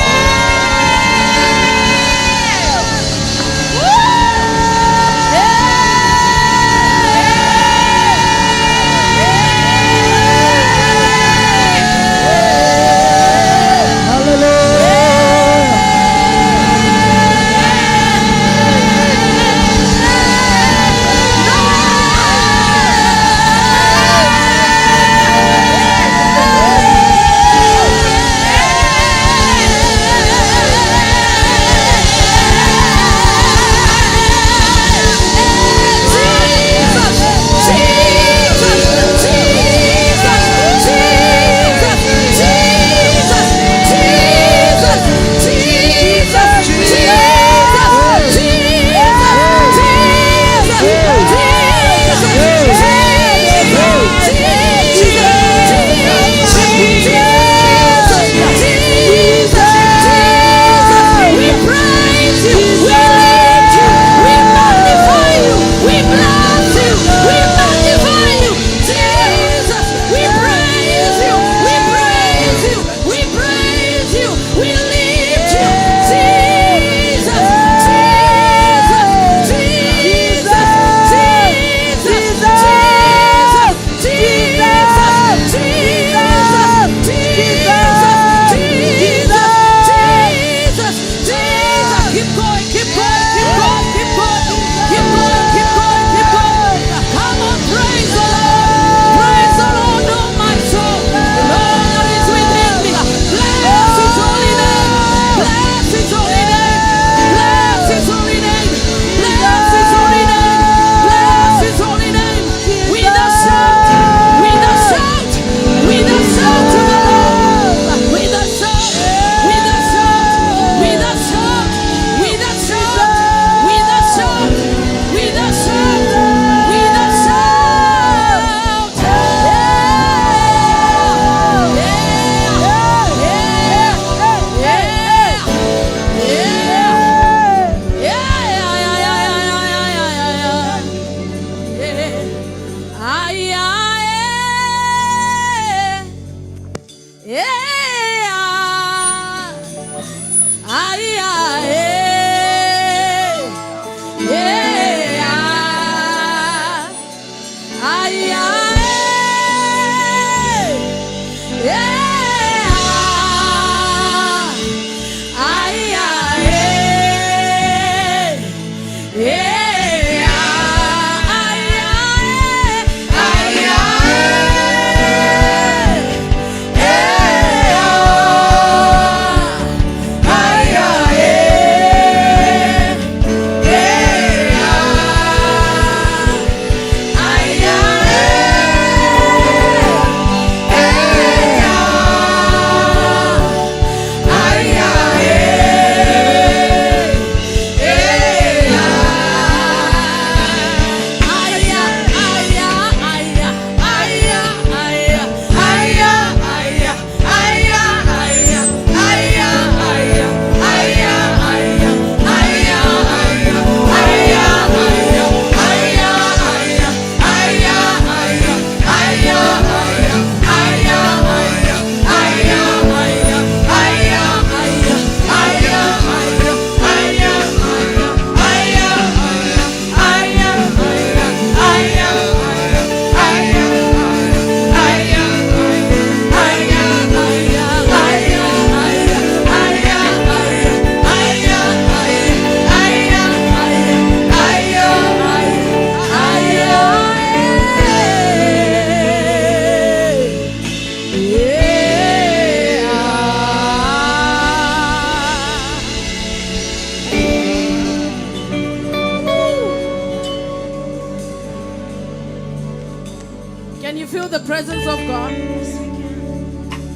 Can you feel the presence of God?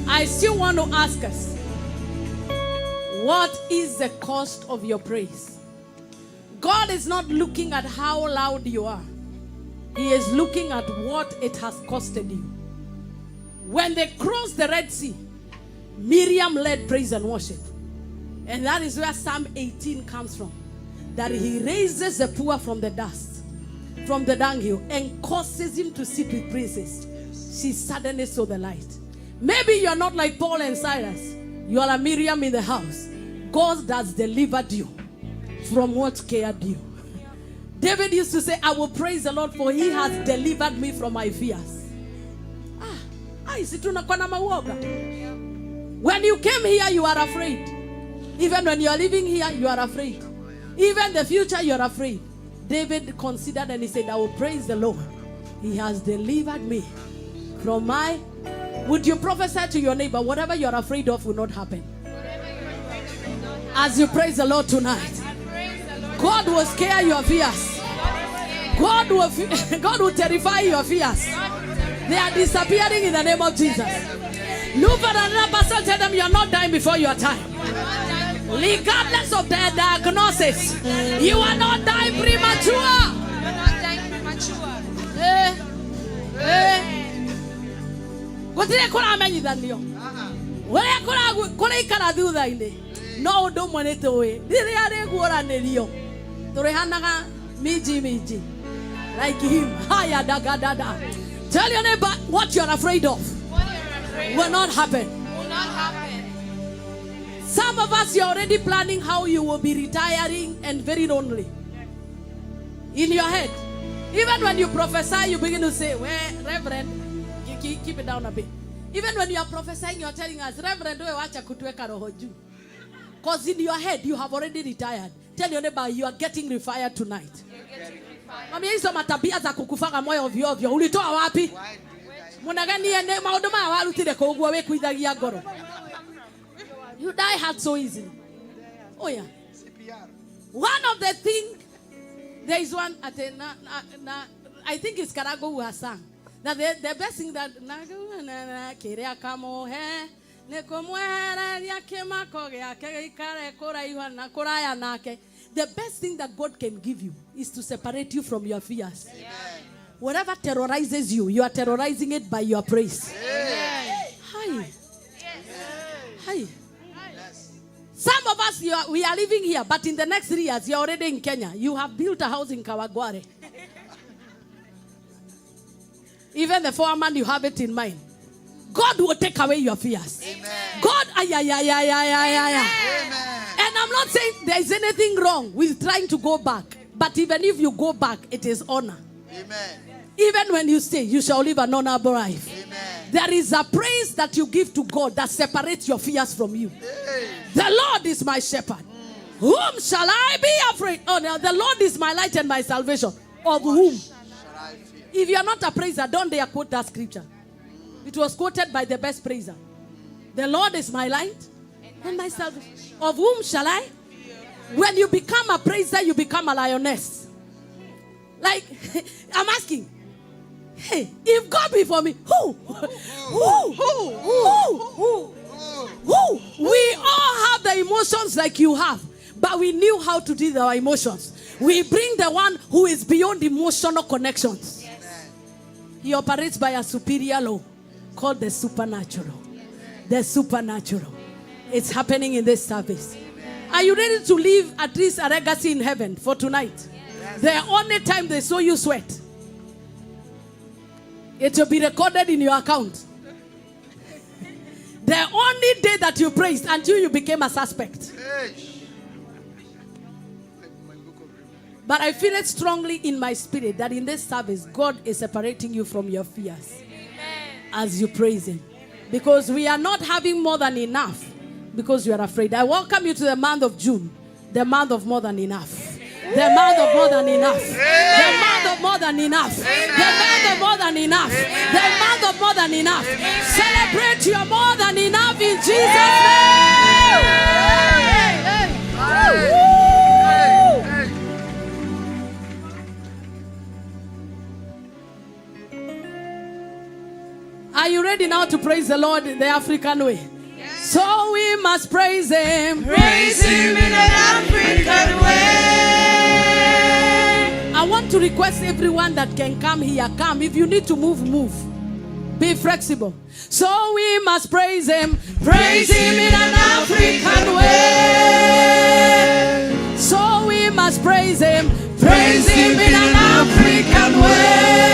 I still want to ask us, what is the cost of your praise? God is not looking at how loud you are. He is looking at what it has costed you. When they crossed the Red Sea, Miriam led praise and worship. And that is where Psalm 18 comes from. That he raises the poor from the dust, from the dunghill, and causes him to sit with princes. She suddenly saw the light. Maybe you're not like Paul and Silas. You are a Miriam in the house. God has delivered you from what scared you. David used to say, I will praise the Lord, for he has delivered me from my fears. When you came here, you are afraid. Even when you are living here, you are afraid. Even the future, you are afraid. David considered and he said, I will praise the Lord. He has delivered me from my... Would you prophesy to your neighbor, whatever you are afraid of will not happen? As you praise the Lord tonight, God will scare your fears. God will terrify your fears. They are disappearing in the name of Jesus. Look at another person, tell them you are not dying before your time. Regardless of their diagnosis, you are not dying premature. You are not dying premature. No, don't want it away. Like him. Tell your neighbor what you're afraid of will not happen. Some of us, you're already planning how you will be retiring and very lonely. In your head. Even when you prophesy, you begin to say, well, Reverend, keep it down a bit. Even when you are prophesying, you're telling us, Reverend, because in your head, you have already retired. Tell your neighbor, you are getting refired tonight. Mami hizo matabia za kukufaga moyo ovyo ovyo ulitoa wapi? Munagani ene mauduma walutire ko ugwa we kuidhagia ngoro. You die hard so easily. Oh yeah. One of the things, there is one at I think it's Karago who has sung. Now the best thing that the best thing that God can give you is to separate you from your fears. Amen. Whatever terrorizes you, you are terrorizing it by your praise. Yes. Hi. Yes. Hi. Yes. Some of us, we are living here, but in the next 3 years, you're already in Kenya. You have built a house in Kawagware. Even the foreman, you have it in mind. God will take away your fears. Amen. God, Amen. And I'm not saying there is anything wrong with trying to go back. But even if you go back, it is honor. Amen. Even when you say, you shall live an honorable life. Amen. There is a praise that you give to God that separates your fears from you. Hey. The Lord is my shepherd. Whom shall I be afraid? Oh, no, the Lord is my light and my salvation. Of whom? If you are not a praiser, don't dare quote that scripture. It was quoted by the best praiser. The Lord is my light and my salvation. Of whom shall I? When you become a praiser, you become a lioness. Like, I'm asking, hey, if God be for me, who? We all have the emotions like you have, but we knew how to deal with our emotions. We bring the one who is beyond emotional connections. Yes. He operates by a superior law called the supernatural. The supernatural. It's happening in this service. Are you ready to leave at least a legacy in heaven for tonight? Yes. The only time they saw you sweat, it will be recorded in your account. The only day that you praised until you became a suspect. But I feel it strongly in my spirit that in this service, God is separating you from your fears. As you praise Him. Because we are not having more than enough. Because you are afraid. I welcome you to the month of June. The month of more than enough. The month of more than enough. The month of more than enough. The month of more than enough. The month of more than enough. Celebrate your more than enough in Jesus' name. Are you ready now to praise the Lord the African way? Yes. So we must praise Him. Praise Him in an African way. I want to request everyone that can come here, come. If you need to move, move. Be flexible. So we must praise Him. Praise Him in an African way. So we must praise Him. Praise Him in an African way.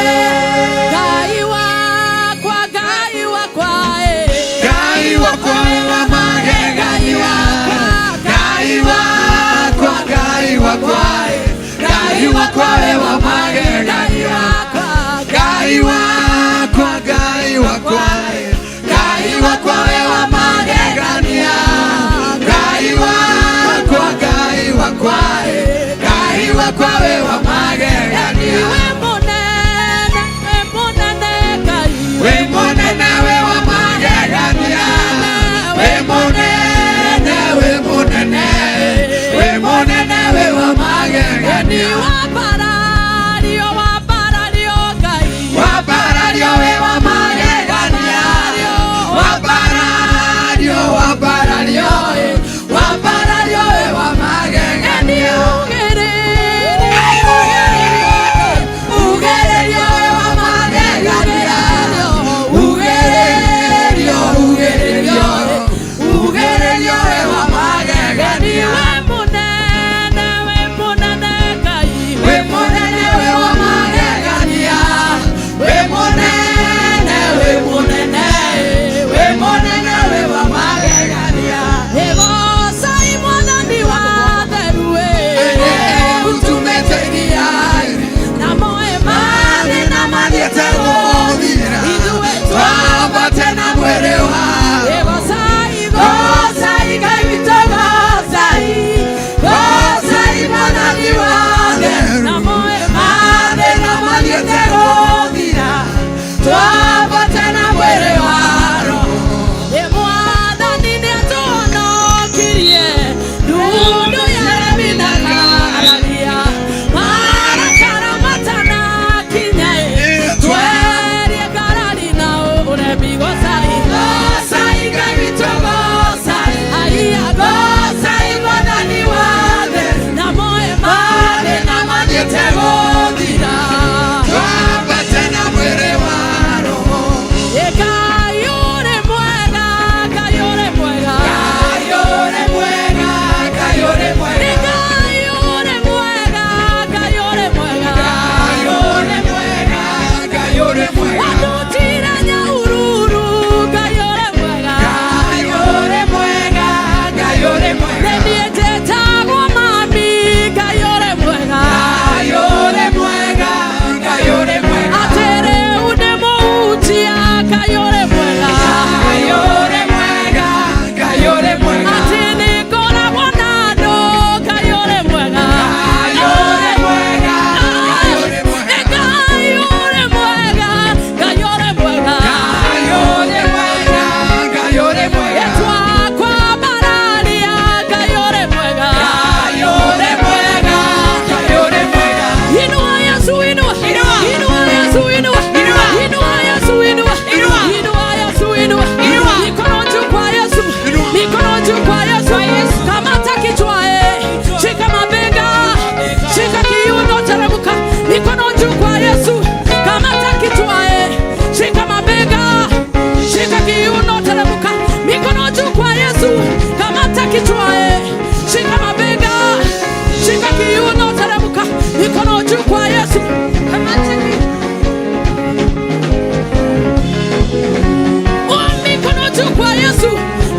Yesu,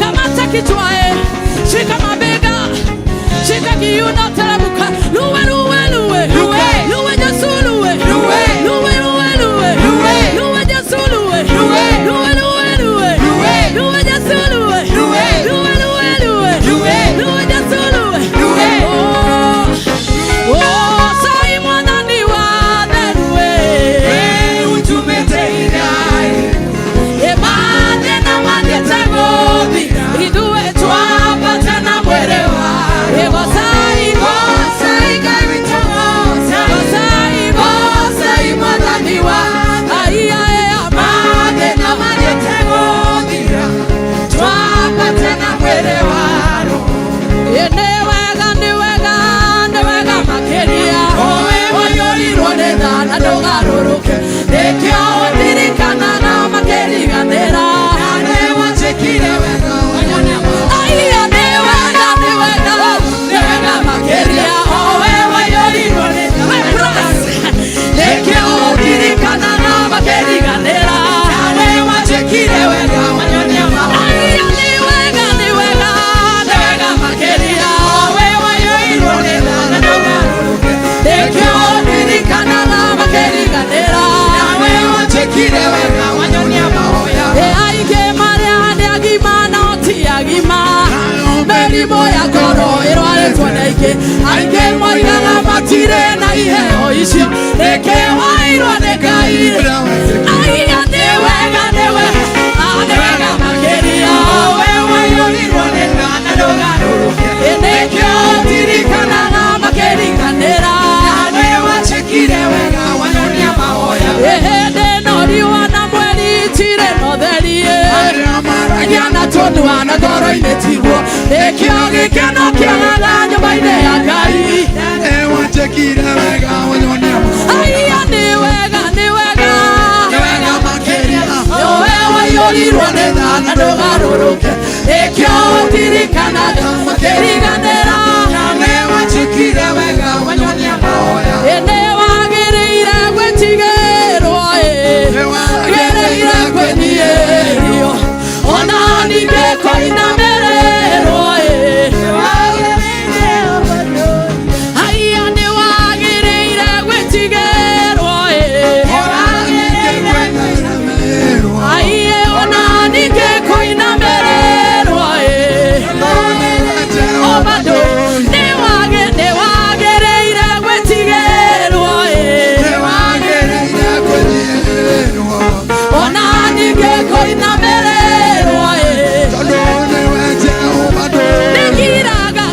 kamata kichwae, shika mabega, shika kiuno, teremka. Luwe, luwe, luwe, luwe, luwe Yesu, luwe, luwe, luwe, luwe, luwe, luwe, luwe Yesu, luwe, luwe, luwe, luwe, luwe, luwe, luwe Yesu, luwe, luwe, luwe, luwe, luwe, luwe, luwe Yesu, luwe, luwe. Oh, oh, sai mwana ni wa derwe, utumeteira, emane na mane tagobi, iduwe twapa tana mwerewa, ego sai kaibitamo, sai mwana ni wa, aiya amane na mane tagobi, twapa tana mwerewa. Newega makeria, oyorirwonetha na ndugaruruke, nikio ndirikana na makeriganira, newachekire wega aiya newega makeria, oyorirwonetha, nikio ndirikana na makeriganira, newachekire wega aiya newega makeria, moya koro irware twaneke ainge moigaga matire na iheo icio reke wairwo nĩ Ngai aiya nĩ wega makĩria we waiyũrirwo nĩ Ngai na ndũgarũrũke nĩkĩo ndirikanaga makĩriganĩra nawe wachekire wega wanyonia mahoya hĩndĩ ĩno riũa na mweri itirĩ na ũtheri na tondũ na ngoro-inĩ tigwo nĩkĩo gĩkeno kĩagaga nyũmba-inĩ ya Ngai wachekire wega wanyonia aiya nĩ wega makĩria we waiyũrirwo nĩ tha na ndũgarũrũke nĩkĩo ndirikanaga makĩriganĩra nawe wachekire wega wanyonia mahoya nĩ wagĩrĩire gwĩtigĩrwo wagĩrĩire kwĩniĩrio ona ningĩ kũinamererwo aiya nĩ wagĩrĩire gwĩtigĩrwo aiya ona ningĩ kũinamererwo o bado nĩ wagĩrĩire gwĩtigĩrwo ona ningĩ kũinamererwo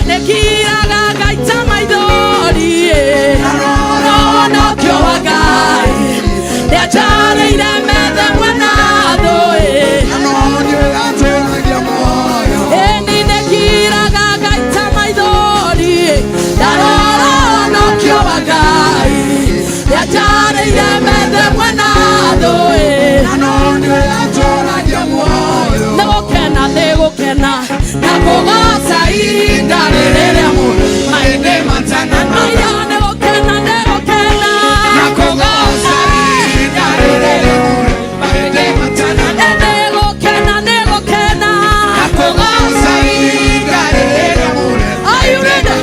nekiraga gaita maithori nokio wa Ngai nĩatarĩire metha mwena thũ ĩni nekiraga gaita maithori ndarora nokio wa Ngai nĩatarĩire metha mwena thũ nĩgũkena na kũgoca ihinda rĩrĩa maithe matanana nĩgũkena na kũgoca ihinda rĩrĩa maithe matanana nĩgũkena na kũgoca ihinda rĩrĩa are you ready?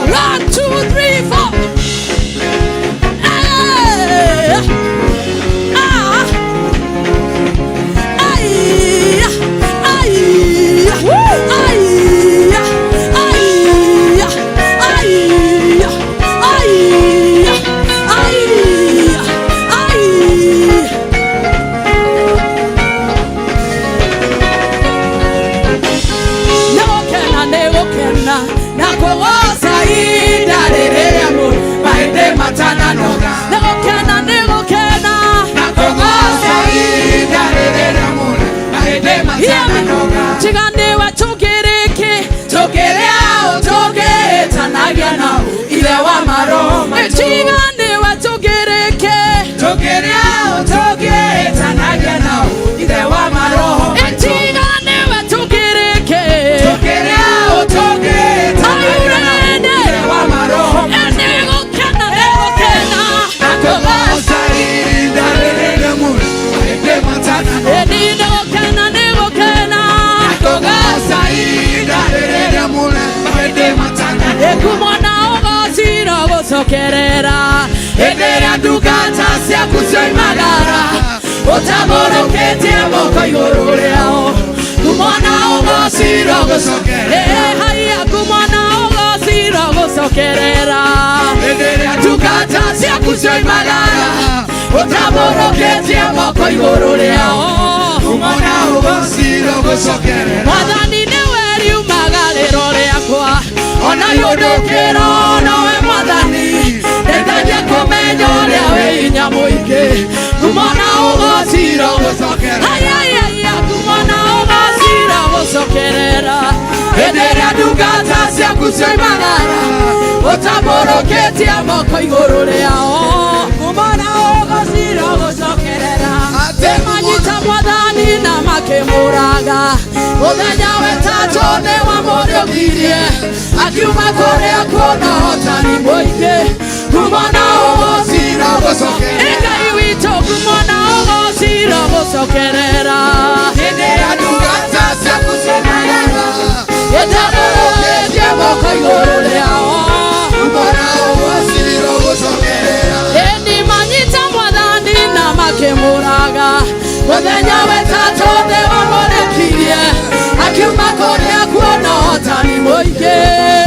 1, 2, 3, 4 Chigandewa chokereke chokereao chokeretanagia nao ile wa maroma chigandewa chokereke chokereao chokeretanagia nao ile wa maroma chigandewa chokereke chokereao chokeretanagia nao ile wa maroma negokena nakogosa indarele mu ende matana negokena gucokerera endera ndugata cia kucoimagara utamoroketie moko iguru riao kumona ugocira gucokerera haya kumona ugocira gucokerera endera ndugata cia kucoimagara utamoroketie moko iguru riao kumona ugocira gucokerera mwathani niwe riumagariro riakwa ona yudukira nowe mwathani ndendagia kumenya uria wi hinya muingi kumona ugocira gucokerera ayayaya kumona ugocira gucokerera enderia ndungata ciaku cioimagara utamoroketie moko iguru riao kumona ugocira gucokerera manyita mwathani na makimuraga muthenya wetatu ni wamuriukirie akiuma kuria kuona hotani muingi kumona ugocira gucokerera Ngai witu kumona ugocira gucokerera enderia ndungata ciaku cioimagara utamoroketie moko iguru riao kumona ugocira gucokerera endi manyita mwathani na makimuraga muthenya wetatu ni wamuriukirie akiuma kuria kuona hotani muingi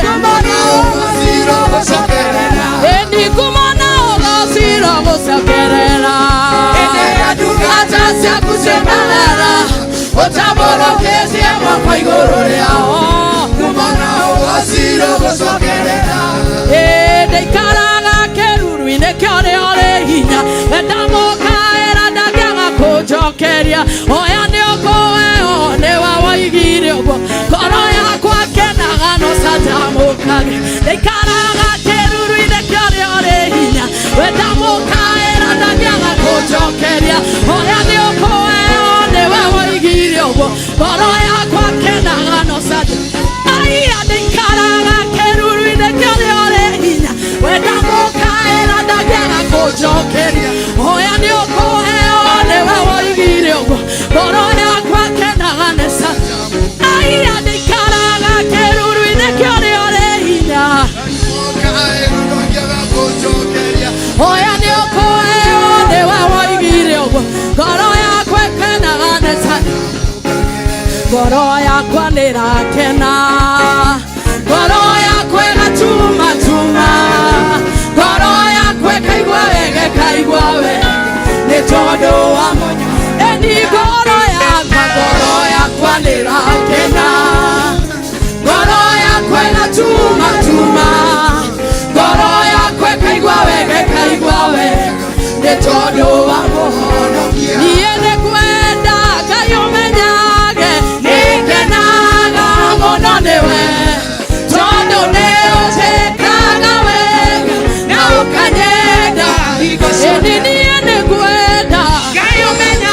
kumona ugocira gucokerera endi kumona ugocira gucokerera enderia ndungata ciaku cioimagara utamoroketie moko iguru riao kumona ugocira gucokerera ndeikaraga kĩruru-inĩ kĩorĩa ũrĩ hinya wendamukaĩra ndangĩaga kũnjokeria oya nĩũkũheo nĩwe woigire ũguo ngoro yakwa kenaga no canjamũkage ndeikaraga kĩruru-inĩ kĩorĩa ũrĩ hinya wendamukaĩra ndangĩaga kũnjokeria oya nĩũkũheo nĩwe woigire ũguo ngoro yakwa kenaga no aya ndeikaraga kĩruru-inĩ kĩorĩa ũrĩ hinya wendamukaĩra ndangĩaga kũnjokeria oya nĩũkũheo nĩwe woigire ũguo ngoro yakwa kenaga nĩ aya ndeikaraga kĩruru-inĩ kĩorĩa ũrĩ hinya oya nĩũkũheo nĩwe woigire ũguo ngoro yakwa kenaga nĩ ngoro yakwa nĩrakena ngoro yakwa ĩgatuma ngoro yakwa ĩkaigua wega ĩkaigua wega nĩ tondũ wa endi ngoro yakwa nĩrakena ngoro yakwa ĩgatuma ngoro yakwa ĩkaigua wega ĩkaigua wega nĩ tondũ wa mũhonokia niĩ nĩngwenda Ngai ũmenyage nĩngenaga mũno nĩwe tondũ nĩũnjĩkaga wega na ũkanyenda ĩni niĩ nĩngwenda Ngai ũmenyage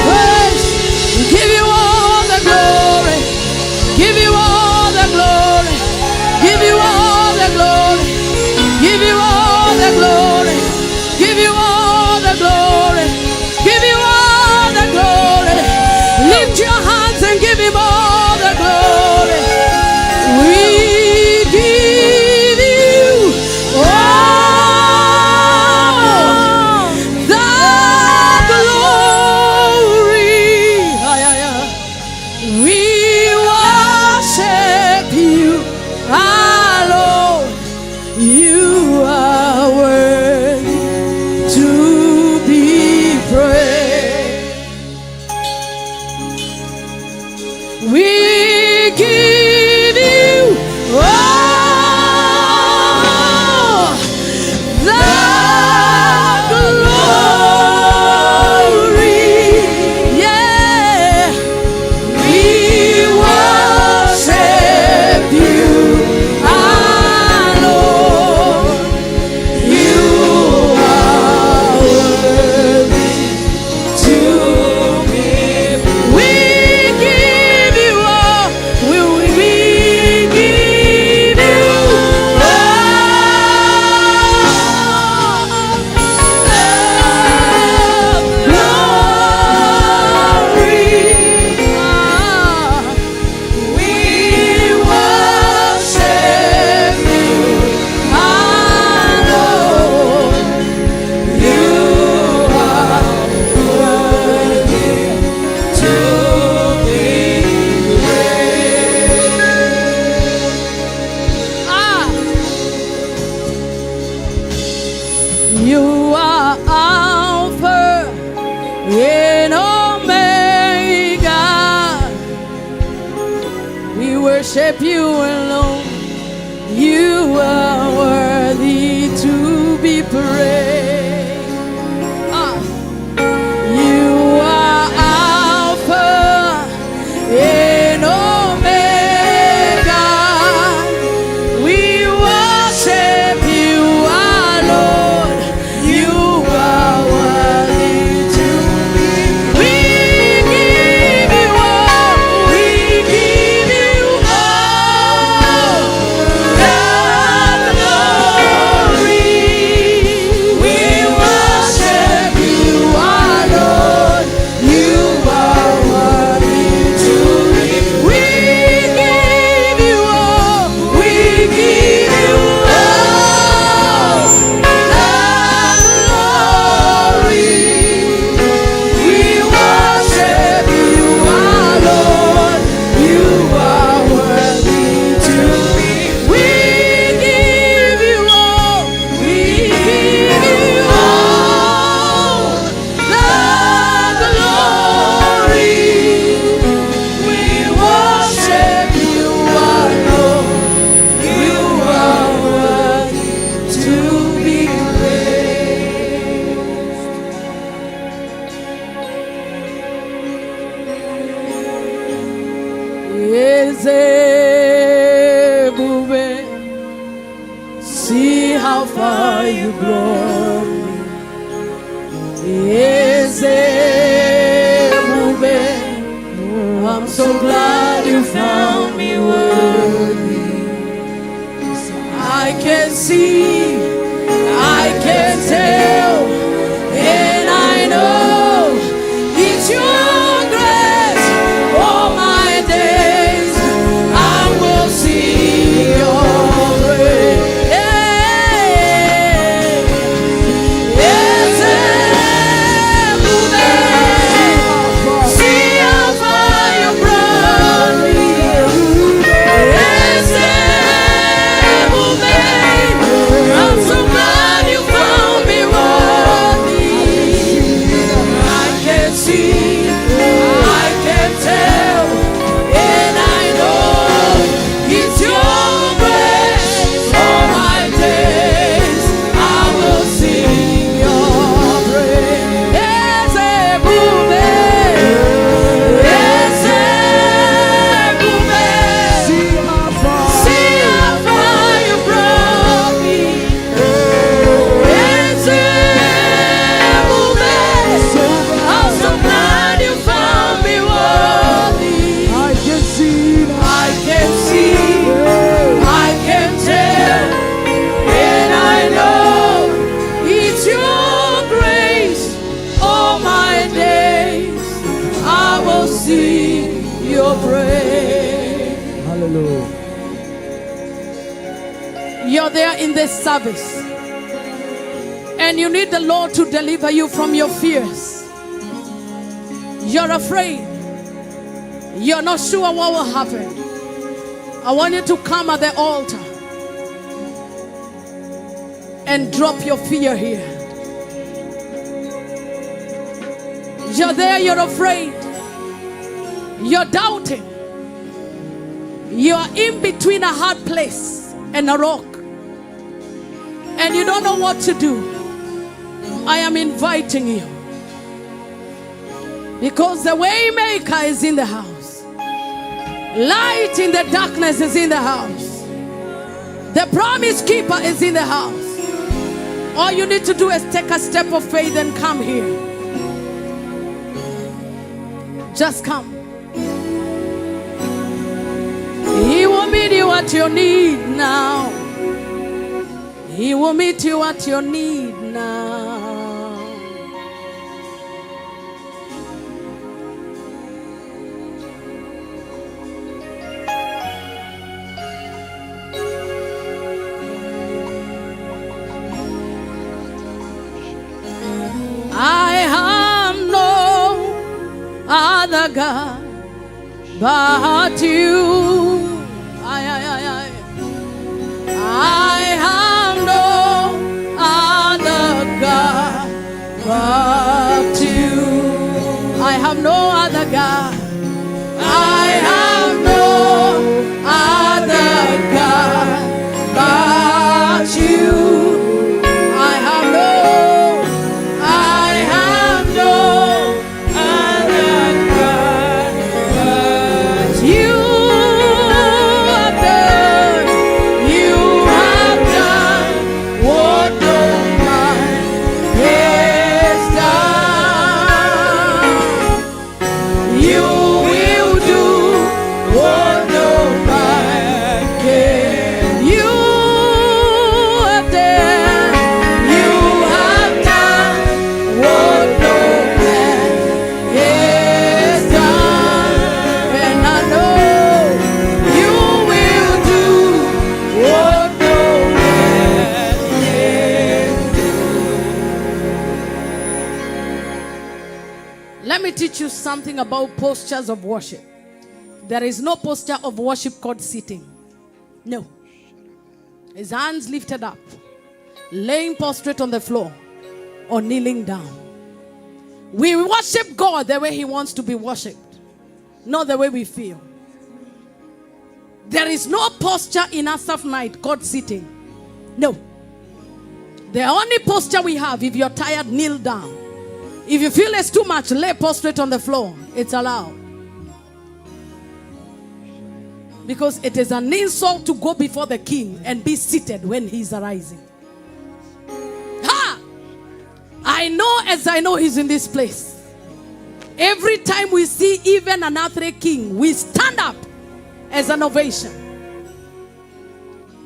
praise. We give you all the glory. Give you all the glory. Give you all the glory. Give you all the glory. Give you all the glory. Give you all the glory. Lift your hands and give him all the glory. We give you all the glory. We worship you, our Lord. You are worthy to be praised. We give you all the glory. Yeah, we worship you, our Lord. You are worthy to be. We give you all. We give you You are Alpha and Omega. We worship you alone. You are worthy to be praised. You are Alpha and Omega. We worship you, our Lord. You are worthy to be. We give you all. We give you all the glory. We worship you, our Lord. You are worthy to be. We give you all. We give you all the glory. We worship you, our Lord. You are worthy to be. We give you all. We give you all the glory. We worship you, our Lord. You are worthy to be praised. Eze-Ebube, see how far you brought me. Eze-Ebube, I'm so glad you found me worthy. I can see, I can tell, and I know it's your grace. All my days I will sing your praise. Yes, see how far you brought me. Yes, I'm there in this service and you need the Lord to deliver you from your fears. You're afraid. You're not sure what will happen. I want you to come at the altar and drop your fear here. You're there, you're afraid. You're doubting. You're in between a hard place and a rock, and you don't know what to do. I am inviting you, because the Waymaker is in the house. Light in the darkness is in the house. The Promise Keeper is in the house. All you need to do is take a step of faith and come here. Just come. He will meet you at your need now. He will meet you at your need now. I have no other God but you. I have no other God but you. I have no other God. I have no other God but you. I have no other God but you. Teach you something about postures of worship. There is no posture of worship called sitting. No. His hands lifted up, laying prostrate on the floor, or kneeling down. We worship God the way He wants to be worshipped, not the way we feel. There is no posture in Asaph Night called sitting. No. The only posture we have, if you're tired, kneel down. If you feel it's too much, lay prostrate on the floor. It's allowed. Because it is an insult to go before the king and be seated when he's arising. Ha! I know, as I know, he's in this place. Every time we see even an earthly king, we stand up as an ovation.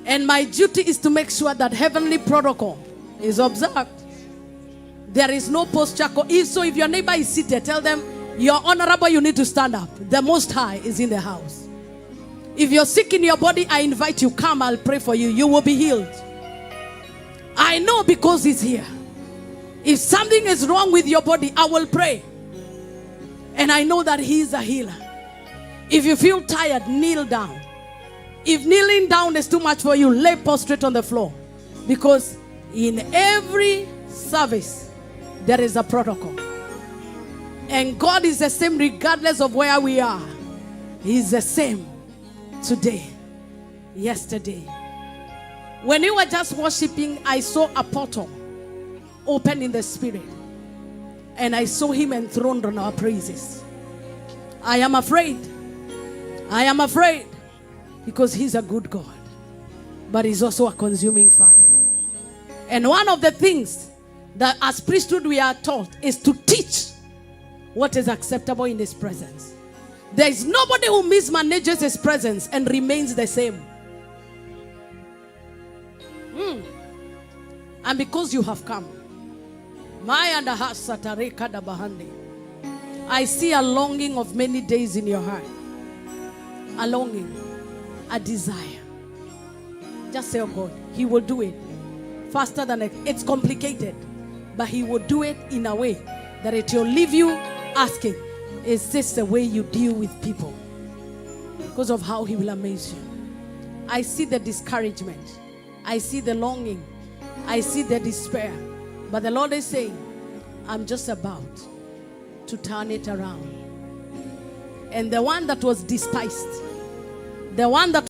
And my duty is to make sure that heavenly protocol is observed. There is no posture. So if your neighbor is seated, tell them, you're honorable, you need to stand up. The Most High is in the house. If you're sick in your body, I invite you, come, I'll pray for you. You will be healed. I know, because He's here. If something is wrong with your body, I will pray. And I know that He is a healer. If you feel tired, kneel down. If kneeling down is too much for you, lay prostrate on the floor. Because in every service, there is a protocol. And God is the same regardless of where we are. He is the same today, yesterday. When you were just worshiping, I saw a portal open in the spirit. And I saw Him enthroned on our praises. I am afraid. I am afraid. Because He's a good God. But He's also a consuming fire. And one of the things that as priesthood we are taught is to teach what is acceptable in His presence. There is nobody who mismanages His presence and remains the same. And because you have come, I see a longing of many days in your heart. A longing, a desire. Just say, oh God, He will do it faster than it's complicated, but He will do it in a way that it will leave you asking, is this the way you deal with people? Because of how He will amaze you. I see the discouragement. I see the longing. I see the despair. But the Lord is saying, I'm just about to turn it around. And the one that was despised, the one that